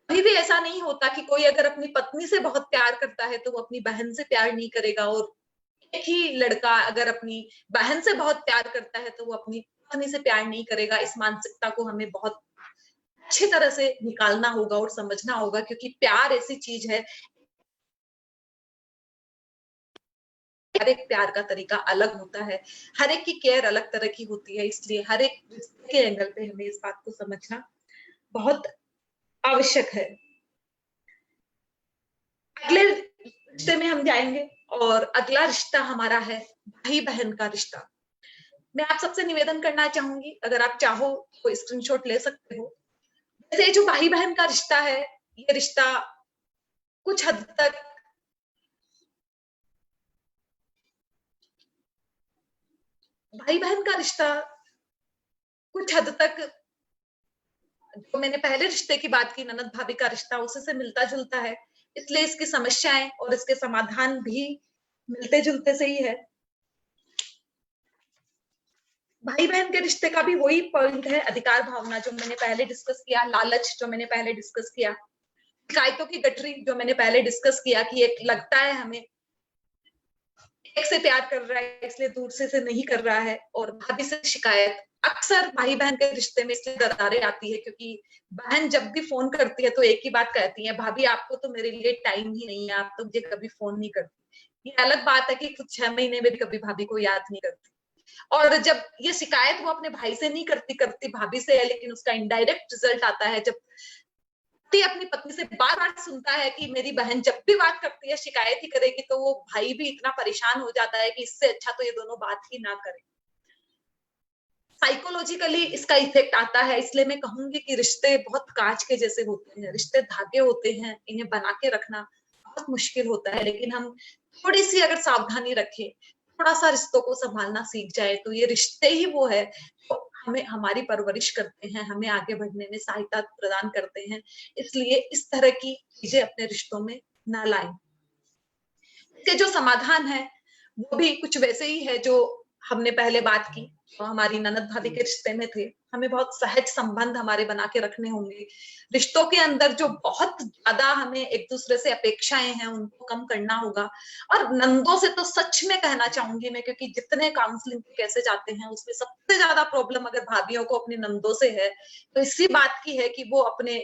कभी भी ऐसा नहीं होता कि कोई अगर अपनी पत्नी से बहुत प्यार करता है तो वो अपनी बहन से प्यार नहीं करेगा, और एक ही लड़का अगर अपनी बहन से बहुत प्यार करता है तो वो अपनी पत्नी से प्यार नहीं करेगा। इस मानसिकता को हमें बहुत अच्छी तरह से निकालना होगा और समझना होगा, क्योंकि प्यार ऐसी चीज है, हर एक प्यार का तरीका अलग होता है, हर एक की केयर अलग तरह की होती है, इसलिए हर एक रिश्ते के एंगल पे हमें इस बात को समझना बहुत आवश्यक है। अगले रिश्ते में हम जाएंगे और अगला रिश्ता हमारा है भाई बहन का रिश्ता। मैं आप सबसे निवेदन करना चाहूंगी, अगर आप चाहो तो स्क्रीनशॉट ले सकते हो। जैसे जो भाई बहन का रिश्ता है, ये रिश्ता कुछ हद तक भाई बहन का रिश्ता कुछ हद तक, जो मैंने पहले रिश्ते की बात की, ननद भाभी का रिश्ता, उसी से मिलता जुलता है, इसलिए इसकी समस्याएं और इसके समाधान भी मिलते जुलते से ही है। भाई बहन के रिश्ते का भी वही पॉइंट है, अधिकार भावना जो मैंने पहले डिस्कस किया, लालच जो मैंने पहले डिस्कस किया, शिकायतों की गठरी जो मैंने पहले डिस्कस किया कि एक लगता है हमें एक से प्यार कर रहा है इसलिए दूसरे से नहीं कर रहा है, और भाभी से शिकायत। अक्सर भाई बहन के रिश्ते में इसलिए दरारें आती है क्योंकि बहन जब भी फोन करती है तो एक ही बात कहती है, भाभी आपको तो मेरे लिए टाइम ही नहीं है, आप तो मुझे कभी फोन नहीं करती। ये अलग बात है कि खुद 6 महीने में भी कभी भाभी को याद नहीं करती, और जब ये शिकायत वो अपने भाई से नहीं करती करती भाभी से है, लेकिन उसका इनडायरेक्ट रिजल्ट आता है जब पति अपनी पत्नी से बार बार सुनता है कि मेरी बहन जब भी बात करती है शिकायत ही करेगी, तो वो भाई भी इतना परेशान हो जाता है कि इससे अच्छा तो ये दोनों बात ही ना करें। साइकोलॉजिकली इसका इफेक्ट आता है, इसलिए मैं कहूंगी कि रिश्ते बहुत कांच के जैसे होते हैं, रिश्ते धागे होते हैं, इन्हें बना के रखना बहुत मुश्किल होता है, लेकिन हम थोड़ी सी अगर सावधानी रखें, थोड़ा सा रिश्तों को संभालना सीख जाए, तो ये रिश्ते ही वो है जो हमें हमारी परवरिश करते हैं, हमें आगे बढ़ने में सहायता प्रदान करते हैं। इसलिए इस तरह की चीजें अपने रिश्तों में ना लाएं। इसके जो समाधान है वो भी कुछ वैसे ही है जो हमने पहले बात की, तो हमारी ननद भाभी के रिश्ते में थे, हमें बहुत सहज संबंध हमारे बना के रखने होंगे। रिश्तों के अंदर जो बहुत ज्यादा हमें एक दूसरे से अपेक्षाएं हैं उनको कम करना होगा। और नंदों से तो सच में कहना चाहूंगी मैं, क्योंकि जितने काउंसलिंग कैसे जाते हैं उसमें सबसे ज्यादा प्रॉब्लम अगर भाभियों को अपनी नंदों से है तो इसी बात की है कि वो अपने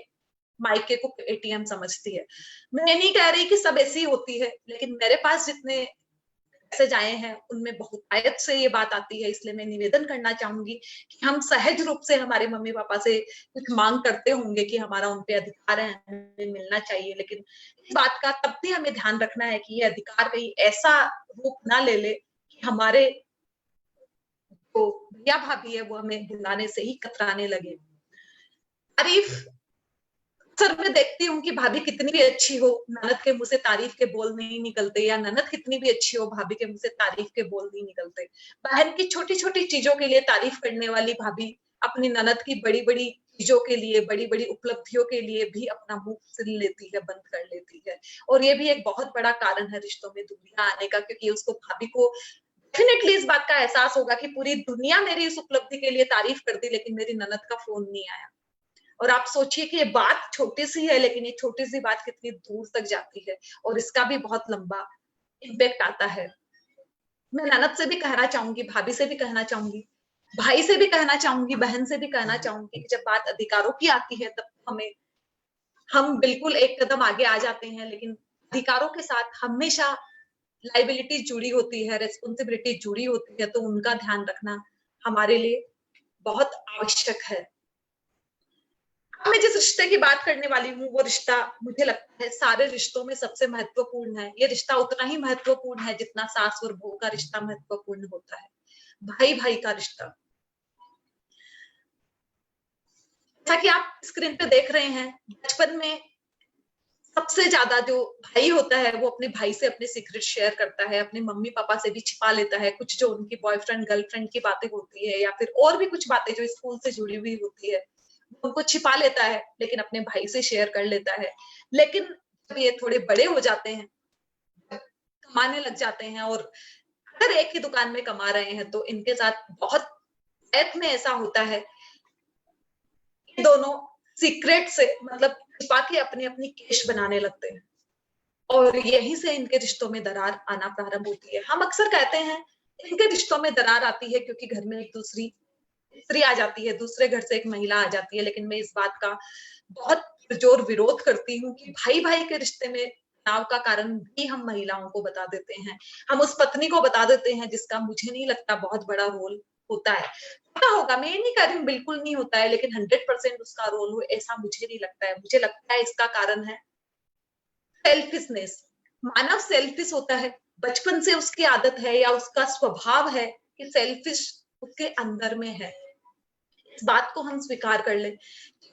मायके को एटीएम समझती है। मैं नहीं कह रही कि सब ऐसी होती है, लेकिन मेरे पास जितने मैसेज आए हैं उनमें बहुत आयत से ये बात आती है, इसलिए मैं निवेदन करना चाहूंगी कि हम सहज रूप से हमारे मम्मी पापा से कुछ मांग करते होंगे कि हमारा उन पे अधिकार है, हमें मिलना चाहिए, लेकिन इस बात का तब भी हमें ध्यान रखना है कि ये अधिकार कहीं ऐसा रूप ना ले ले कि हमारे जो भैया भाभी है वो हमें बुलाने से ही कतराने लगे। तारीफ अक्सर मैं देखती हूँ कि भाभी कितनी भी अच्छी हो, ननद के मुंह से तारीफ के बोल नहीं निकलते, या ननद कितनी भी अच्छी हो, भाभी के मुंह से तारीफ के बोल नहीं निकलते। बहन की छोटी छोटी चीजों के लिए तारीफ करने वाली भाभी अपनी ननद की बड़ी बड़ी चीजों के लिए, बड़ी बड़ी उपलब्धियों के लिए भी अपना मुंह सिल लेती है, बंद कर लेती है। और ये भी एक बहुत बड़ा कारण है रिश्तों में दूरियां आने का, क्योंकि उसको भाभी को डेफिनेटली इस बात का एहसास होगा कि पूरी दुनिया मेरी इस उपलब्धि के लिए तारीफ कर दी, लेकिन मेरी ननद का फोन नहीं आया। और आप सोचिए कि ये बात छोटी सी है, लेकिन ये छोटी सी बात कितनी दूर तक जाती है, और इसका भी बहुत लंबा इम्पैक्ट आता है। मैं ननद से भी कहना चाहूंगी, भाभी से भी कहना चाहूंगी, भाई से भी कहना चाहूंगी, बहन से भी कहना चाहूंगी कि जब बात अधिकारों की आती है तब हम बिल्कुल एक कदम आगे आ जाते हैं, लेकिन अधिकारों के साथ हमेशा लाइबिलिटी जुड़ी होती है, रेस्पॉन्सिबिलिटी जुड़ी होती है, तो उनका ध्यान रखना हमारे लिए बहुत आवश्यक है। मैं जिस रिश्ते की बात करने वाली हूँ वो रिश्ता मुझे लगता है सारे रिश्तों में सबसे महत्वपूर्ण है। ये रिश्ता उतना ही महत्वपूर्ण है जितना सास और बहू का रिश्ता महत्वपूर्ण होता है। भाई भाई का रिश्ता, जैसा कि आप स्क्रीन पे देख रहे हैं, बचपन में सबसे ज्यादा जो भाई होता है वो अपने भाई से अपने सीक्रेट शेयर करता है, अपने मम्मी पापा से भी छिपा लेता है कुछ जो उनकी बॉयफ्रेंड गर्लफ्रेंड की बातें होती है, या फिर और भी कुछ बातें जो स्कूल से जुड़ी हुई होती है उनको छिपा लेता है, लेकिन अपने भाई से शेयर कर लेता है। लेकिन जब ये थोड़े बड़े हो जाते हैं, कमाने लग जाते हैं, और अगर एक ही दुकान में कमा रहे हैं, तो इनके साथ बहुत ऐप में ऐसा होता है, दोनों सीक्रेट से मतलब छिपा के अपनी अपनी केश बनाने लगते हैं, और यहीं से इनके रिश्तों में दरार आना प्रारंभ होती है। हम अक्सर कहते हैं इनके रिश्तों में दरार आती है क्योंकि घर में एक दूसरी स्त्री आ जाती है, दूसरे घर से एक महिला आ जाती है, लेकिन मैं इस बात का बहुत जोर विरोध करती हूँ कि भाई भाई के रिश्ते में तनाव का कारण भी हम महिलाओं को बता देते हैं, हम उस पत्नी को बता देते हैं जिसका मुझे नहीं लगता बहुत बड़ा रोल होता है। पता होगा, मैं नहीं कह रही हूँ बिल्कुल नहीं होता है, लेकिन 100% उसका रोल हो ऐसा मुझे नहीं लगता है। मुझे लगता है इसका कारण है सेल्फिशनेस। मानव सेल्फिश होता है, बचपन से उसकी आदत है या उसका स्वभाव है कि सेल्फिश उसके अंदर में है। इस बात को हम स्वीकार कर ले,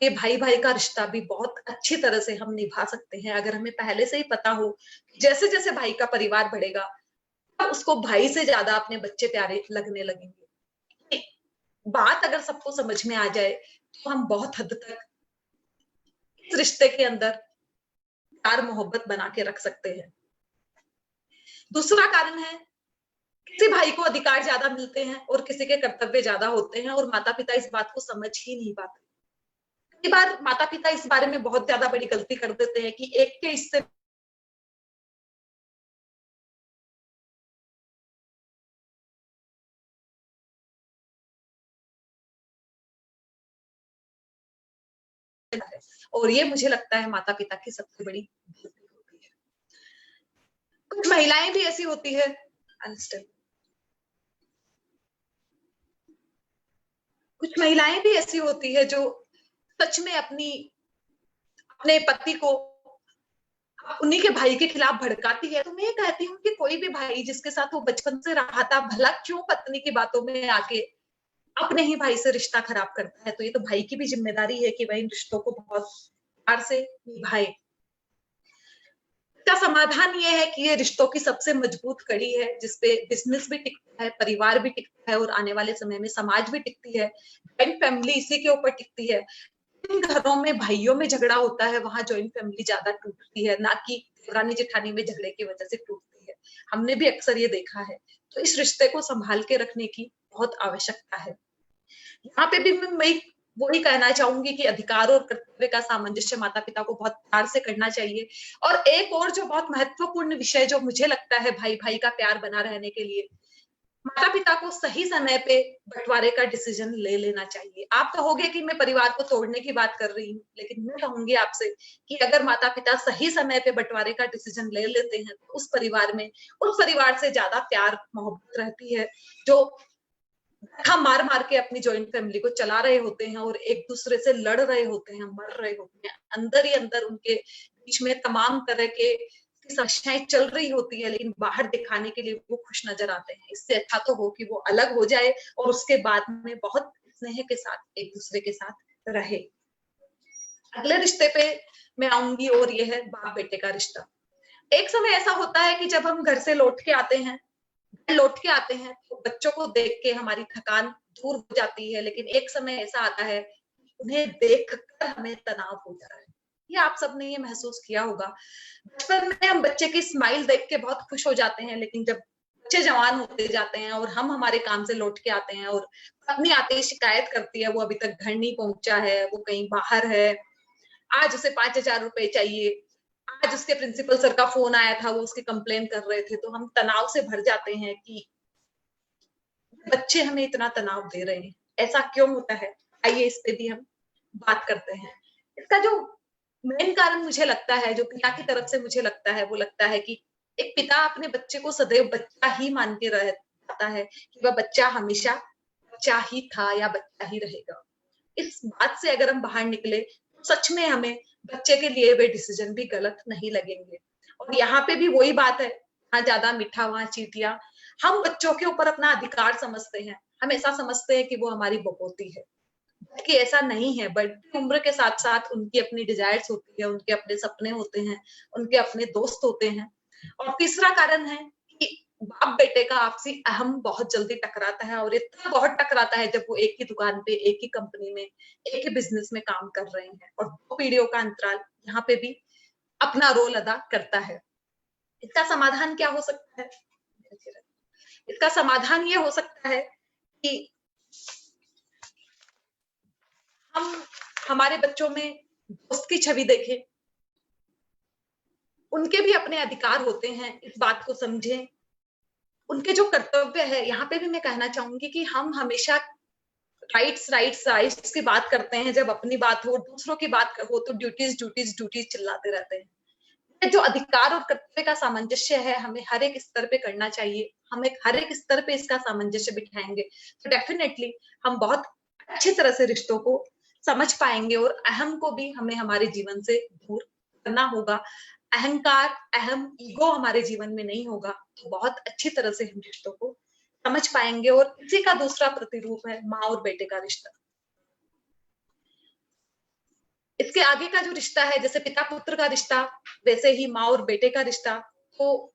ये भाई भाई का रिश्ता भी बहुत अच्छी तरह से हम निभा सकते हैं अगर हमें पहले से ही पता हो जैसे जैसे भाई का परिवार बढ़ेगा उसको भाई से ज्यादा अपने बच्चे प्यारे लगने लगेंगे। बात अगर सबको समझ में आ जाए तो हम बहुत हद तक इस रिश्ते के अंदर प्यार मोहब्बत बना के रख सकते हैं। दूसरा कारण है, किसी भाई को अधिकार ज्यादा मिलते हैं और किसी के कर्तव्य ज्यादा होते हैं और माता पिता इस बात को समझ ही नहीं पाते। कई बार माता पिता इस बारे में बहुत ज्यादा बड़ी गलती कर देते हैं कि एक के इससे और ये मुझे लगता है माता पिता की सबसे बड़ी गलती होती है। कुछ महिलाएं भी ऐसी होती है, कुछ महिलाएं भी ऐसी होती है जो सच में अपने पति को उन्हीं के भाई के खिलाफ भड़काती है। तो मैं ये कहती हूँ कि कोई भी भाई जिसके साथ वो बचपन से रहा था, भला क्यों पत्नी की बातों में आके अपने ही भाई से रिश्ता खराब करता है। तो ये तो भाई की भी जिम्मेदारी है कि वह इन रिश्तों को बहुत प्यार से निभाए। इसका समाधान ये है कि ये रिश्तों की सबसे मजबूत कड़ी है, जिसपे बिजनेस भी टिकता है, परिवार भी टिकता है और आने वाले समय में समाज भी टिकती है। जॉइंट फैमिली इसी के ऊपर टिकती है। जिन घरों में भाइयों में झगड़ा होता है वहां जॉइंट फैमिली ज्यादा टूटती है, ना कि रानी जेठानी में झगड़े की वजह से टूटती है। हमने भी अक्सर ये देखा है। तो इस रिश्ते को संभाल के रखने की बहुत आवश्यकता है। यहाँ पे भी मैं वही कहना चाहूंगी कि अधिकार और कर्तव्य का सामंजस्य माता पिता को बहुत प्यार से करना चाहिए। और एक और जो बहुत महत्वपूर्ण विषय जो मुझे लगता है भाई भाई का प्यार बना रहने के लिए, माता पिता को सही समय पे बंटवारे का डिसीजन ले लेना चाहिए। आप कहोगे कि मैं परिवार को तोड़ने की बात कर रही हूँ, लेकिन मैं कहूंगी आपसे कि अगर माता पिता सही समय पे बंटवारे का डिसीजन ले लेते हैं तो उस परिवार से ज्यादा प्यार मोहब्बत रहती है, जो हम मार मार के अपनी जॉइंट फैमिली को चला रहे होते हैं और एक दूसरे से लड़ रहे होते हैं, मर रहे होते हैं, अंदर ही अंदर उनके बीच में तमाम तरह के समस्याएं चल रही होती है, लेकिन बाहर दिखाने के लिए वो खुश नजर आते हैं। इससे अच्छा तो हो कि वो अलग हो जाए और उसके बाद में बहुत स्नेह के साथ एक दूसरे के साथ रहे। अगले रिश्ते पे मैं आऊंगी और ये है बाप बेटे का रिश्ता। एक समय ऐसा होता है कि जब हम घर से लौट के आते हैं तो बच्चों को देख के हमारी थकान दूर हो जाती है, लेकिन एक समय ऐसा आता है उन्हें देखकर हमें तनाव हो जा रहा है। ये आप सबने ये महसूस किया होगा। बचपन में हम बच्चे की स्माइल देख के बहुत खुश हो जाते हैं, लेकिन जब बच्चे जवान होते जाते हैं और हम हमारे काम से लौट के आते हैं और पत्नी आते ही शिकायत करती है वो अभी तक घर नहीं पहुंचा है, वो कहीं बाहर है, आज उसे 5,000 रुपए चाहिए, आज उसके प्रिंसिपल सर का फोन आया था, वो उसकी कंप्लेन कर रहे थे, तो हम तनाव से भर जाते हैं कि बच्चे हमें इतना तनाव दे रहे हैं, ऐसा क्यों होता है। आइए इस पे भी हम बात करते हैं। इसका जो मेन कारण मुझे लगता है, जो पिता की तरफ से मुझे लगता है, वो लगता है कि एक पिता अपने बच्चे को सदैव बच्चा ही मान के रहता है कि वह बच्चा हमेशा बच्चा ही था या बच्चा ही रहेगा। इस बात से अगर हम बाहर निकले तो सच में हमें बच्चे के लिए वे डिसीजन भी गलत नहीं लगेंगे। और यहाँ पे भी वही बात है, हाँ ज्यादा मीठा वहां चींटियां। हम बच्चों के ऊपर अपना अधिकार समझते हैं, हम ऐसा समझते हैं कि वो हमारी बपोती है, कि ऐसा नहीं है। बढ़ती उम्र के साथ साथ उनकी अपनी डिजायर्स होती है, उनके अपने सपने होते हैं, उनके अपने दोस्त होते हैं। और तीसरा कारण है कि बाप बेटे का आपसी अहम बहुत जल्दी टकराता है, और इतना बहुत टकराता है जब वो एक ही दुकान पे, एक ही कंपनी में, एक ही बिजनेस में काम कर रहे हैं। और 2 पीढ़ियों का अंतराल यहाँ पे भी अपना रोल अदा करता है। इसका समाधान क्या हो सकता है? इसका समाधान ये हो सकता है कि हम हमारे बच्चों में दोस्त की छवि देखें, उनके भी अपने अधिकार होते हैं, इस बात को समझें। उनके जो कर्तव्य है, यहाँ पे भी मैं कहना चाहूंगी कि हम हमेशा राइट्स की बात करते हैं, जब अपनी बात हो, दूसरों की बात हो तो ड्यूटीज चिल्लाते रहते हैं। जो अधिकार और कर्तव्य का सामंजस्य है, हमें हर एक स्तर पे करना चाहिए। हम हर एक स्तर पे इसका सामंजस्य बिठाएंगे तो डेफिनेटली हम बहुत अच्छी तरह से रिश्तों को समझ पाएंगे, और अहम को भी हमें हमारे जीवन से दूर करना होगा। अहंकार, अहम, ईगो हमारे जीवन में नहीं होगा तो बहुत अच्छी तरह से हम रिश्तों को समझ पाएंगे। और इसी का दूसरा प्रतिरूप है माँ और बेटे का रिश्ता। इसके आगे का जो रिश्ता है, जैसे पिता पुत्र का रिश्ता, वैसे ही माँ और बेटे का रिश्ता। तो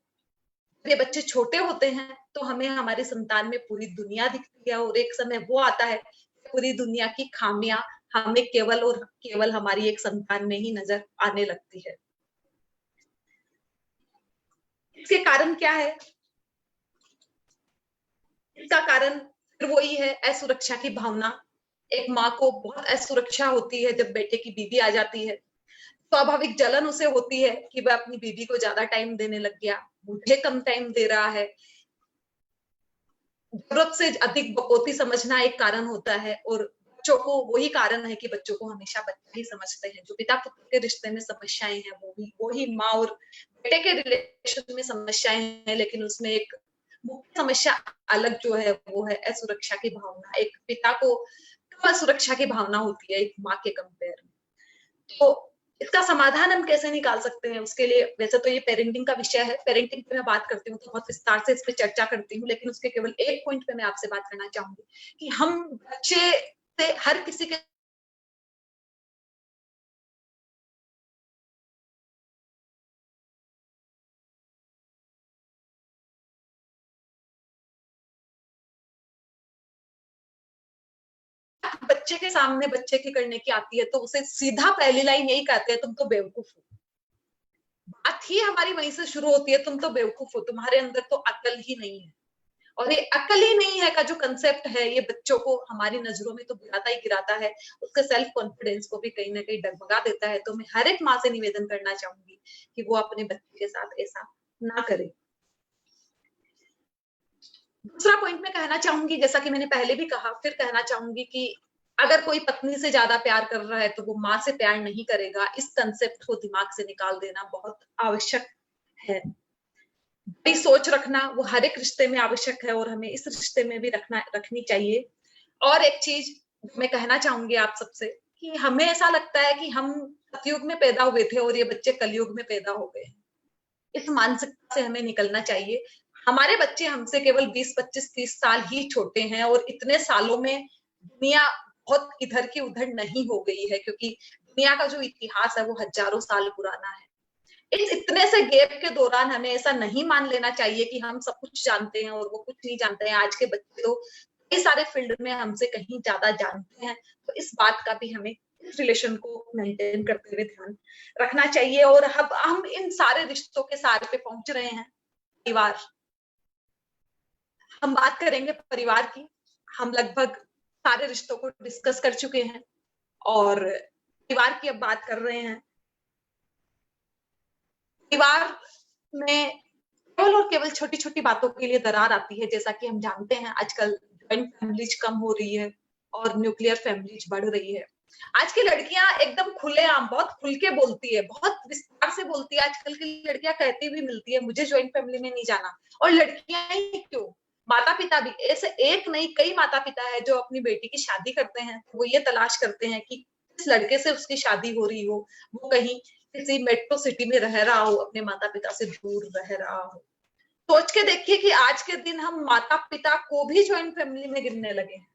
ये बच्चे छोटे होते हैं तो हमें हमारी संतान में पूरी दुनिया दिखती है, और एक समय वो आता है पूरी दुनिया की खामियां हमें केवल और केवल हमारी एक संतान में ही नजर आने लगती है। इसके कारण क्या है? इसका कारण फिर वही है, असुरक्षा की भावना। एक माँ को बहुत असुरक्षा होती है जब बेटे की बीवी आ जाती है। स्वाभाविक जलन उसे होती है कि वह अपनी बीवी को ज्यादा टाइम देने लग गया, मुझे कम टाइम दे रहा है। जरूरत से अधिक बकौती समझना एक कारण होता है, और बच्चों को वही कारण है कि बच्चों को हमेशा बच्चा ही समझते हैं। जो पिता पुत्र के रिश्ते में समस्याएं हैं वो ही माँ और बेटे के रिलेशन में समस्याएं हैं, लेकिन उसमें एक मुख्य समस्या अलग जो है वो है असुरक्षा की भावना। एक पिता को कम असुरक्षा की भावना होती है एक माँ के कंपेयर में। तो इसका समाधान हम कैसे निकाल सकते हैं? उसके लिए वैसे तो ये पेरेंटिंग का विषय है, पेरेंटिंग पे मैं बात करती हूँ तो बहुत विस्तार से इस पे चर्चा करती हूँ, लेकिन उसके केवल एक पॉइंट पे मैं आपसे बात करना चाहूंगी कि हम बच्चे से हर किसी के बच्चे के सामने बच्चे की करने की आती है तो उसे सीधा पहली लाइन यही कहते हैं, तुम तो बेवकूफ हो। बात ही हमारी वहीं से शुरू होती है, तुम तो बेवकूफ हो, तुम्हारे अंदर तो अकल ही नहीं है। और ये अकल ही नहीं है का जो कंसेप्ट है, ये बच्चों को हमारी नजरों में तो गिराता ही गिराता है, उसके सेल्फ कॉन्फिडेंस को भी कहीं ना कहीं डगमगा देता है। तो मैं हर एक माँ से निवेदन करना चाहूंगी कि वो अपने बच्चे के साथ ऐसा ना करे। दूसरा पॉइंट मैं कहना चाहूंगी, जैसा कि मैंने पहले भी कहा, फिर कहना चाहूंगी कि अगर कोई पत्नी से ज्यादा प्यार कर रहा है तो वो माँ से प्यार नहीं करेगा। इस कंसेप्ट को दिमाग से निकाल देना बहुत आवश्यक है। बड़ी सोच रखना वो हर एक रिश्ते में आवश्यक है, और हमें इस रिश्ते में भी रखनी चाहिए। और एक चीज मैं कहना चाहूंगी आप सबसे कि हमें ऐसा लगता है कि हम सतयुग में पैदा हुए थे और ये बच्चे कलयुग में पैदा हो गए। इस मानसिकता से हमें निकलना चाहिए। हमारे बच्चे हमसे केवल 20, 25, 30 साल ही छोटे हैं, और इतने सालों में दुनिया बहुत इधर की उधर नहीं हो गई है, क्योंकि दुनिया का जो इतिहास है वो हजारों साल पुराना है। इस इतने से गैप के दौरान हमें ऐसा नहीं मान लेना चाहिए कि हम सब कुछ जानते हैं और वो कुछ नहीं जानते हैं। आज के बच्चे तो कई सारे फील्ड में हमसे कहीं ज्यादा जानते हैं, तो इस बात का भी हमें इस रिलेशन को मेंटेन करते हुए ध्यान रखना चाहिए। और अब हम इन सारे रिश्तों के सार पे पहुंच रहे हैं, परिवार। हम बात करेंगे परिवार की। हम लगभग सारे रिश्तों को डिस्कस कर चुके हैं और परिवार की अब बात कर रहे हैं। परिवार में केवल और केवल छोटी छोटी बातों के लिए दरार आती है। जैसा कि हम जानते हैं आजकल जॉइंट फैमिलीज कम हो रही है और न्यूक्लियर फैमिलीज बढ़ रही है। आज की लड़कियां एकदम खुलेआम बहुत खुल के बोलती है, बहुत विस्तार से बोलती है। आजकल की लड़कियां कहती हुई मिलती है मुझे ज्वाइंट फैमिली में नहीं जाना। और लड़कियां ही क्यों, माता पिता भी, ऐसे एक नहीं कई माता पिता है जो अपनी बेटी की शादी करते हैं, वो ये तलाश करते हैं कि इस लड़के से उसकी शादी हो रही हो, वो कहीं किसी मेट्रो सिटी में रह रहा हो, अपने माता पिता से दूर रह रहा हो। सोच के देखिए कि आज के दिन हम माता पिता को भी ज्वाइंट फैमिली में गिनने लगे हैं।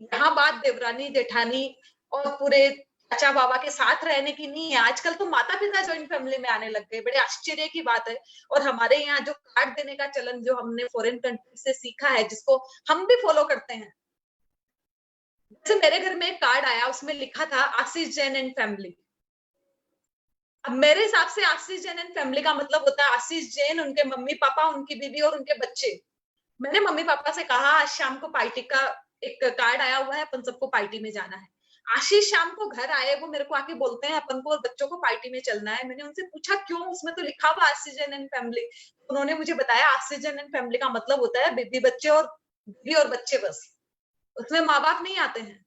यहाँ बात देवरानी जेठानी और पूरे चाचा बाबा के साथ रहने की नहीं है। आजकल तो माता पिता ज्वाइंट फैमिली में आने लग गए, बड़े आश्चर्य की बात है। और हमारे यहाँ जो कार्ड देने का चलन जो हमने फॉरेन कंट्री से सीखा है, जिसको हम भी फॉलो करते हैं। जैसे मेरे घर में एक कार्ड आया, उसमें लिखा था आशीष जैन एंड फैमिली। अब मेरे हिसाब से आशीष जैन एंड फैमिली का मतलब होता है आशीष जैन, उनके मम्मी पापा, उनकी बीवी और उनके बच्चे। मैंने मम्मी पापा से कहा आज शाम को पार्टी का एक कार्ड आया हुआ है, अपन सबको पार्टी में जाना है। आशीष शाम को घर आए, वो मेरे को आके बोलते हैं अपन को और बच्चों को पार्टी में चलना है। मैंने उनसे पूछा क्यों, उसमें तो लिखा हुआ आशीष जैन एंड फैमिली। उन्होंने मुझे बताया आशीष जैन एंड फैमिली का मतलब होता है बीबी बच्चे और बीबी और बच्चे, बस, उसमें माँ बाप नहीं आते हैं।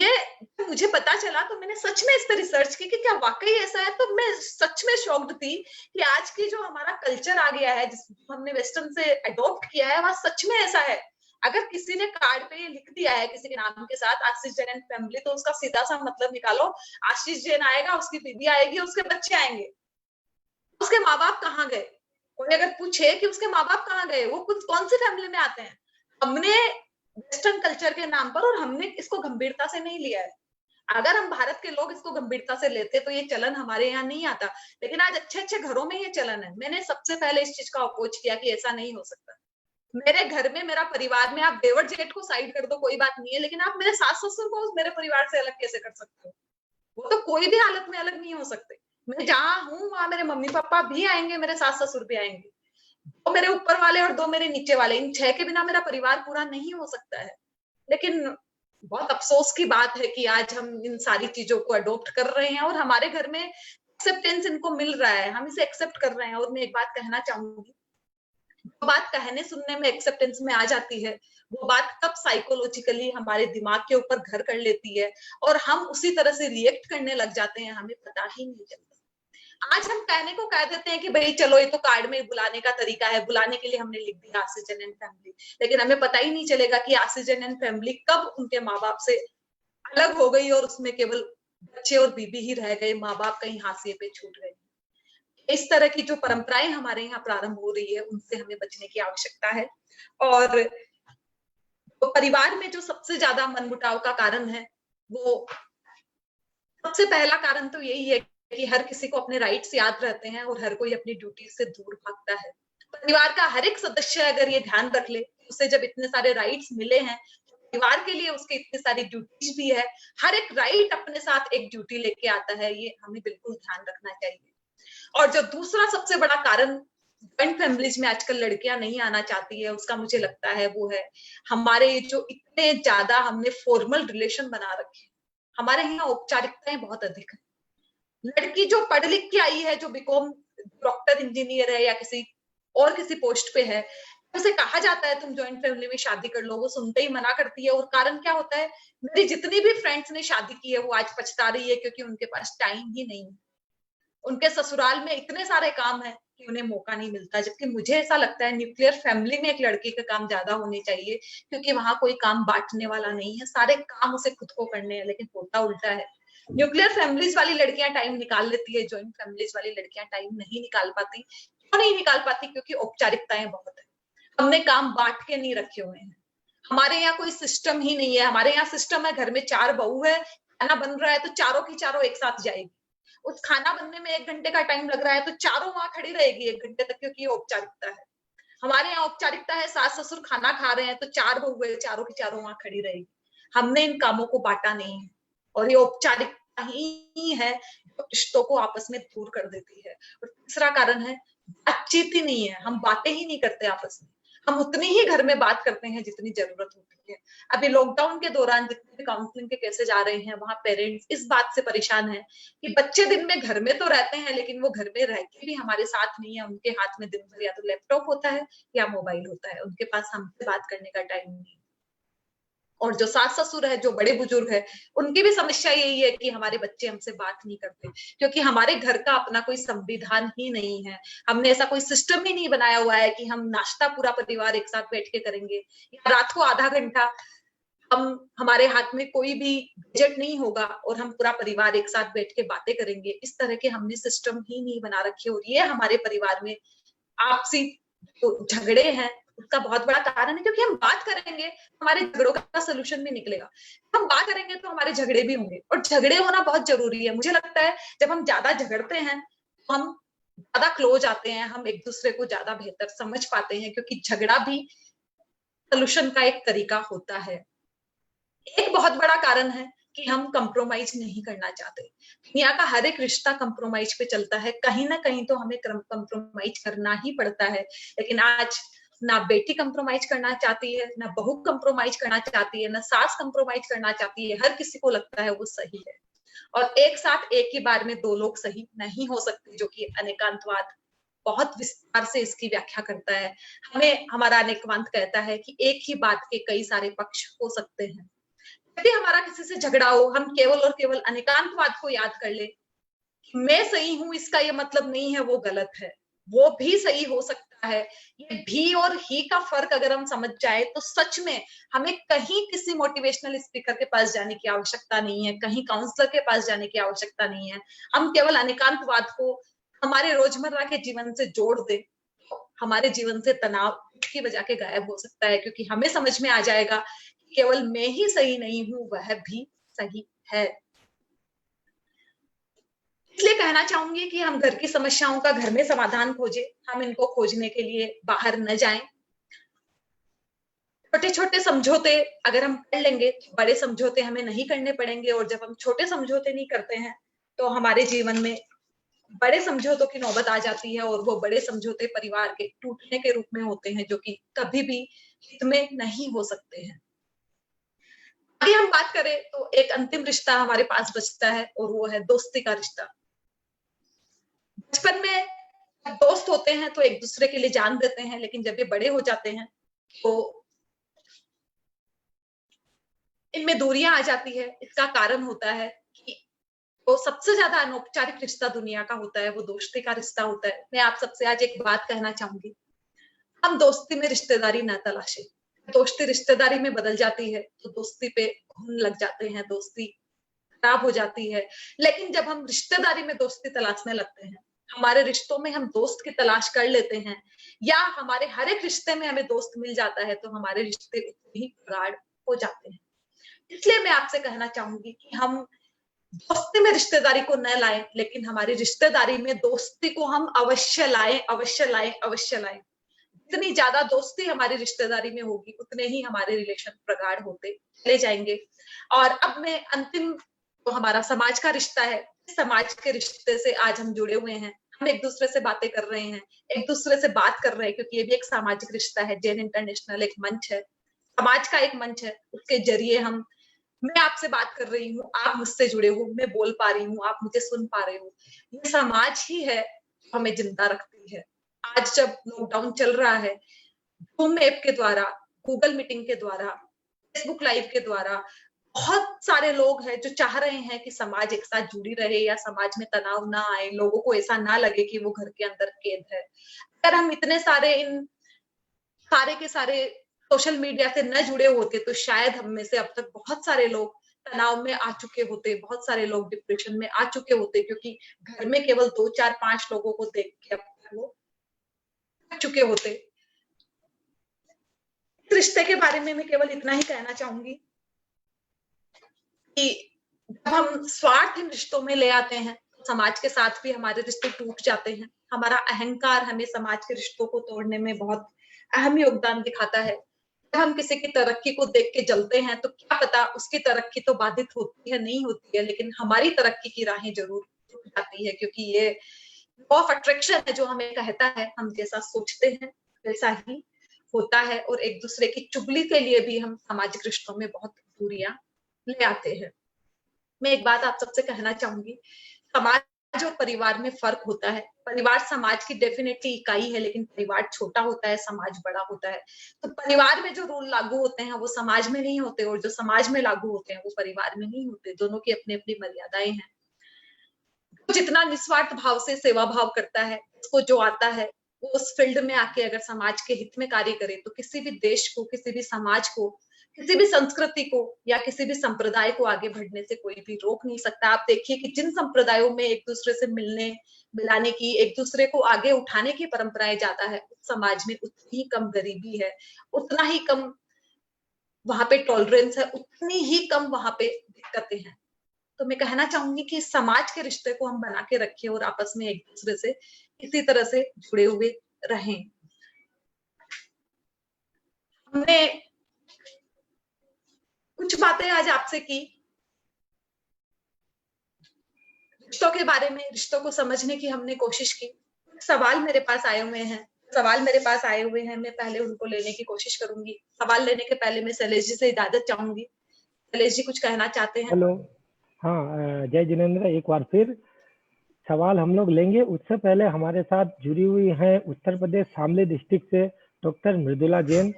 ये मुझे पता चला तो मैंने सच में इस पर रिसर्च की कि क्या वाकई ऐसा है। तो मैं सच में शॉक्ड थी कि आज की जो हमारा कल्चर आ गया है, जिसको हमने वेस्टर्न से अडॉप्ट किया है, वह सच में ऐसा है। अगर किसी ने कार्ड पे ये लिख दिया है किसी के नाम के साथ आशीष जैन एंड फैमिली, तो उसका सीधा सा मतलब निकालो, आशीष जैन आएगा, उसकी बीबी आएगी, उसके बच्चे आएंगे। उसके माँ बाप कहाँ गए? कोई अगर पूछे कि उसके माँ बाप कहाँ गए, वो कुछ कौन सी फैमिली में आते हैं? हमने वेस्टर्न कल्चर के नाम पर, और हमने इसको गंभीरता से नहीं लिया है। अगर हम भारत के लोग इसको गंभीरता से लेते तो ये चलन हमारे यहाँ नहीं आता। लेकिन आज अच्छे अच्छे घरों में ये चलन है। मैंने सबसे पहले इस चीज का अप्रोच किया कि ऐसा नहीं हो सकता। मेरे घर में, मेरा परिवार में, आप देवर जेठ को साइड कर दो, कोई बात नहीं है, लेकिन आप मेरे सास ससुर को मेरे परिवार से अलग कैसे कर सकते हो? वो तो कोई भी हालत में अलग नहीं हो सकते। मैं जहाँ हूँ वहां मेरे मम्मी पापा भी आएंगे, मेरे सास ससुर भी आएंगे, दो मेरे ऊपर वाले और दो मेरे नीचे वाले, इन 6 के बिना मेरा परिवार पूरा नहीं हो सकता है। लेकिन बहुत अफसोस की बात है कि आज हम इन सारी चीजों को अडॉप्ट कर रहे हैं और हमारे घर में एक्सेप्टेंस इनको मिल रहा है, हम इसे एक्सेप्ट कर रहे हैं। और मैं एक बात कहना चाहूंगी, वो बात कहने सुनने में एक्सेप्टेंस में आ जाती है, वो बात कब साइकोलॉजिकली हमारे दिमाग के ऊपर घर कर लेती है और हम उसी तरह से रिएक्ट करने लग जाते हैं, हमें पता ही नहीं चलता। आज हम कहने को कह देते हैं कि भाई चलो ये तो कार्ड में बुलाने का तरीका है, बुलाने के लिए हमने लिख दिया आक्सीजन एंड फैमिली, लेकिन हमें पता ही नहीं चलेगा कि आक्सीजन एंड फैमिली कब उनके माँ बाप से अलग हो गई और उसमें केवल बच्चे और बीबी ही रह गए, माँ बाप कहीं हाशिए पे छूट गए। इस तरह की जो परंपराएं हमारे यहाँ प्रारंभ हो रही है, उनसे हमें बचने की आवश्यकता है। और तो परिवार में जो सबसे ज्यादा मनमुटाव का कारण है, वो सबसे पहला कारण तो यही है कि हर किसी को अपने राइट्स याद रहते हैं और हर कोई अपनी ड्यूटी से दूर भागता है। परिवार का हर एक सदस्य अगर ये ध्यान रख ले, उसे जब इतने सारे राइट्स मिले हैं, परिवार के लिए उसके इतनी सारी ड्यूटीज भी है, हर एक राइट अपने साथ एक ड्यूटी लेके आता है, ये हमें बिल्कुल ध्यान रखना चाहिए। और जो दूसरा सबसे बड़ा कारण जॉइंट फैमिलीज में आजकल लड़कियां नहीं आना चाहती है, उसका मुझे लगता है वो है हमारे जो इतने ज्यादा हमने फॉर्मल रिलेशन बना रखे हैं। हमारे यहाँ औपचारिकताएं बहुत अधिक है। लड़की जो पढ़ लिख के आई है, जो बीकॉम डॉक्टर इंजीनियर है या किसी और किसी पोस्ट पे है, उसे कहा जाता है तुम जॉइंट फैमिली में शादी कर लो, वो सुनते ही मना करती है। और कारण क्या होता है, मेरी जितनी भी फ्रेंड्स ने शादी की है वो आज पछता रही है क्योंकि उनके पास टाइम ही नहीं है। उनके ससुराल में इतने सारे काम है कि उन्हें मौका नहीं मिलता। जबकि मुझे ऐसा लगता है न्यूक्लियर फैमिली में एक लड़के के काम ज्यादा होने चाहिए, क्योंकि वहां कोई काम बांटने वाला नहीं है, सारे काम उसे खुद को करने हैं। लेकिन होता उल्टा है, न्यूक्लियर फैमिलीज वाली लड़कियां टाइम निकाल लेती है, जॉइंट फैमिलीज वाली लड़कियां टाइम नहीं निकाल पाती। क्यों नहीं निकाल पाती? क्योंकि औपचारिकताएं बहुत है, हमने काम बांट के नहीं रखे हुए हैं। हमारे यहाँ कोई सिस्टम ही नहीं है। हमारे यहाँ सिस्टम है, घर में 4 बहू है, खाना बन रहा है तो चारों की चारों एक साथ जाएगी। उस खाना बनने में 1 घंटे का टाइम लग रहा है तो चारों वहां खड़ी रहेगी 1 घंटे तक, क्योंकि ये औपचारिकता है। हमारे यहाँ औपचारिकता है, सास ससुर खाना खा रहे हैं तो 4 बहू है, चारों की चारों वहां खड़ी रहेगी। हमने इन कामों को बांटा नहीं है और ये औपचारिकता ही है जो रिश्तों को आपस में दूर कर देती है। और तीसरा कारण है बातचीत ही नहीं है, हम बातें ही नहीं करते आपस में। हम उतनी ही घर में बात करते हैं जितनी जरूरत होती है। अभी लॉकडाउन के दौरान जितने भी काउंसलिंग के केसेस आ रहे हैं, वहां पेरेंट्स इस बात से परेशान है कि बच्चे दिन में घर में तो रहते हैं, लेकिन वो घर में रह के भी हमारे साथ नहीं है। उनके हाथ में दिन भर या तो लैपटॉप होता है या मोबाइल होता है, उनके पास हमसे बात करने का टाइम नहीं। और जो सास ससुर है, जो बड़े बुजुर्ग है, उनकी भी समस्या यही है कि हमारे बच्चे हमसे बात नहीं करते, क्योंकि हमारे घर का अपना कोई संविधान ही नहीं है। हमने ऐसा कोई सिस्टम ही नहीं बनाया हुआ है कि हम नाश्ता पूरा परिवार एक साथ बैठ के करेंगे, या रात को आधा घंटा हमारे हाथ में कोई भी गैजेट नहीं होगा और हम पूरा परिवार एक साथ बैठ के बातें करेंगे। इस तरह के हमने सिस्टम ही नहीं बना रखे और ये हमारे परिवार में आपसी जो झगड़े हैं उसका बहुत बड़ा कारण है। क्योंकि हम बात करेंगे, हमारे झगड़ों का सोल्यूशन भी निकलेगा। हम बात करेंगे तो हमारे झगड़े भी होंगे, और झगड़े होना बहुत जरूरी है। मुझे लगता है जब हम ज्यादा झगड़ते हैं तो हम ज्यादा क्लोज आते हैं, हम एक दूसरे को ज्यादा बेहतर समझ पाते हैं, क्योंकि झगड़ा भी सोल्यूशन का एक तरीका होता है। एक बहुत बड़ा कारण है कि हम कंप्रोमाइज नहीं करना चाहते। दुनिया का हर एक रिश्ता कंप्रोमाइज पे चलता है, कहीं ना कहीं तो हमें कंप्रोमाइज करना ही पड़ता है। लेकिन आज ना बेटी कंप्रोमाइज करना चाहती है, ना बहू कंप्रोमाइज करना चाहती है, ना सास कंप्रोमाइज करना चाहती है। हर किसी को लगता है वो सही है, और एक साथ एक ही बार में 2 लोग सही नहीं हो सकते, जो कि अनेकांतवाद बहुत विस्तार से इसकी व्याख्या करता है। हमें हमारा अनेकवाद कहता है कि एक ही बात के कई सारे पक्ष हो सकते हैं। यदि हमारा किसी से झगड़ा हो, हम केवल और केवल अनेकांतवाद को याद कर ले कि मैं सही हूं, इसका ये मतलब नहीं है वो गलत है, वो भी सही हो सकता है। ये भी और ही का फर्क अगर हम समझ जाए तो सच में हमें कहीं किसी मोटिवेशनल स्पीकर के पास जाने की आवश्यकता नहीं है, कहीं काउंसलर के पास जाने की आवश्यकता नहीं है। हम केवल अनेकांतवाद को हमारे रोजमर्रा के जीवन से जोड़ दे, हमारे जीवन से तनाव की वजह के गायब हो सकता है, क्योंकि हमें समझ में आ जाएगा कि केवल मैं ही सही नहीं हूं, वह भी सही है। इसलिए कहना चाहूंगी कि हम घर की समस्याओं का घर में समाधान खोजें, हम इनको खोजने के लिए बाहर न जाएं। छोटे छोटे समझौते अगर हम कर लेंगे तो बड़े समझौते हमें नहीं करने पड़ेंगे, और जब हम छोटे समझौते नहीं करते हैं तो हमारे जीवन में बड़े समझौतों की नौबत आ जाती है, और वो बड़े समझौते परिवार के टूटने के रूप में होते हैं, जो कि कभी भी हित में नहीं हो सकते हैं। आगे हम बात करें तो एक अंतिम रिश्ता हमारे पास बचता है, और वो है दोस्ती का रिश्ता। बचपन में जब दोस्त होते हैं तो एक दूसरे के लिए जान देते हैं, लेकिन जब ये बड़े हो जाते हैं तो इनमें दूरियां आ जाती है। इसका कारण होता है कि तो सबसे ज्यादा अनौपचारिक रिश्ता दुनिया का होता है वो दोस्ती का रिश्ता होता है। मैं आप सबसे आज एक बात कहना चाहूंगी, हम दोस्ती में रिश्तेदारी न तलाशे। दोस्ती रिश्तेदारी में बदल जाती है तो दोस्ती पे घुन लग जाते हैं, दोस्ती खराब हो जाती है। लेकिन जब हम रिश्तेदारी में दोस्ती तलाशने लगते हैं, हमारे रिश्तों में हम दोस्त की तलाश कर लेते हैं, या हमारे हर एक रिश्ते में हमें दोस्त मिल जाता है, तो हमारे रिश्ते उतने ही प्रगाढ़ हो जाते हैं। इसलिए मैं आपसे कहना चाहूंगी कि हम दोस्ती में रिश्तेदारी को न लाएं, लेकिन हमारी रिश्तेदारी में दोस्ती को हम अवश्य लाएं, अवश्य लाएं, अवश्य लाएं। जितनी ज्यादा दोस्ती हमारी रिश्तेदारी में होगी, उतने ही हमारे रिलेशन प्रगाढ़ होते चले जाएंगे। और अब मैं अंतिम तो हमारा समाज का रिश्ता है, समाज के रिश्ते से आज हम जुड़े हुए हैं। हम एक दूसरे से बातें कर रहे हैं, एक दूसरे से बात कर रहे हैं, क्योंकि ये भी एक सामाजिक रिश्ता है। जैन इंटरनेशनल एक मंच है, समाज का एक मंच है, उसके जरिए मैं आपसे बात कर रही हूँ, आप मुझसे जुड़े हो, मैं बोल पा रही हूँ, आप मुझे सुन पा रहे हो। ये समाज ही है जो हमें जिंदा रखती है। आज जब लॉकडाउन चल रहा है, जूम ऐप के द्वारा, गूगल मीटिंग के द्वारा, फेसबुक लाइव के द्वारा बहुत सारे लोग हैं जो चाह रहे हैं कि समाज एक साथ जुड़ी रहे, या समाज में तनाव ना आए, लोगों को ऐसा ना लगे कि वो घर के अंदर कैद है। अगर हम इतने सारे इन सारे के सारे सोशल मीडिया से न जुड़े होते तो शायद हम में से अब तक बहुत सारे लोग तनाव में आ चुके होते, बहुत सारे लोग डिप्रेशन में आ चुके होते, क्योंकि घर में केवल 2, 4, 5 लोगों को देख के अब तक वो थक चुके होते। इस रिश्ते के बारे में मैं केवल इतना ही कहना चाहूंगी कि जब हम स्वार्थहीन रिश्तों में ले आते हैं, समाज के साथ भी हमारे रिश्ते टूट जाते हैं। हमारा अहंकार हमें समाज के रिश्तों को तोड़ने में बहुत अहम योगदान दिखाता है। जब हम किसी की तरक्की को देख के जलते हैं तो क्या पता उसकी तरक्की तो बाधित होती है, नहीं होती है, लेकिन हमारी तरक्की की राहें जरूर टूट जाती है, क्योंकि ये लॉ ऑफ अट्रैक्शन है जो हमें कहता है हम जैसा सोचते हैं वैसा ही होता है। और एक दूसरे की चुगली के लिए भी हम सामाजिक रिश्तों में बहुत दूरियां ले आते हैं। मैं एक बात आप सबसे कहना चाहूंगी, समाज और परिवार में फर्क होता है। परिवार समाज की डेफिनेटली इकाई है, लेकिन परिवार छोटा होता है, समाज बड़ा होता है। तो परिवार में जो रूल लागू होते हैं वो समाज में नहीं होते, और जो समाज में लागू होते हैं वो परिवार में नहीं होते। दोनों की अपनी अपनी मर्यादाएं हैं। जितना निस्वार्थ भाव से सेवा भाव करता है, उसको जो आता है, वो उस फील्ड में आके अगर समाज के हित में कार्य करे तो किसी भी देश को, किसी भी समाज को, किसी भी संस्कृति को या किसी भी संप्रदाय को आगे बढ़ने से कोई भी रोक नहीं सकता। आप देखिए कि जिन संप्रदायों में एक दूसरे से मिलने मिलाने की, एक दूसरे को आगे उठाने की परंपराएं ज्यादा है, उस समाज में उतनी ही कम गरीबी है, उतना ही कम वहां पे टॉलरेंस है, उतनी ही कम वहां पे दिक्कतें हैं। तो मैं कहना चाहूंगी कि समाज के रिश्ते को हम बना के रखें और आपस में एक दूसरे से इसी तरह से जुड़े हुए रहें। हमने कुछ बातें आज आपसे की रिश्तों के बारे में, रिश्तों को समझने की हमने कोशिश की। सवाल मेरे पास आए हुए हैं, मैं पहले उनको लेने की कोशिश करूंगी। सवाल लेने के पहले मैं शैलेश जी से इजाजत चाहूंगी। शैलेश जी कुछ कहना चाहते हैं? हेलो, हाँ, जय जिनेंद्र। एक बार फिर सवाल हम लोग लेंगे। उससे पहले हमारे साथ जुड़ी हुई हैं उत्तर प्रदेश शामली डिस्ट्रिक्ट से डॉक्टर मृदुला जैन।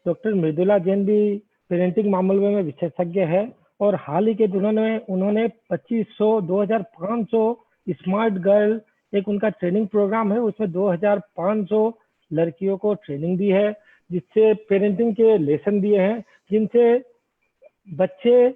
डॉक्टर मृदुला जैन भी पेरेंटिंग मामलों में विशेषज्ञ है, और हाल ही के दिनों में उन्होंने 2500 स्मार्ट गर्ल एक उनका ट्रेनिंग प्रोग्राम है, उसमें 2500 लड़कियों को ट्रेनिंग दी है, जिससे पेरेंटिंग के लेसन दिए हैं, जिनसे बच्चे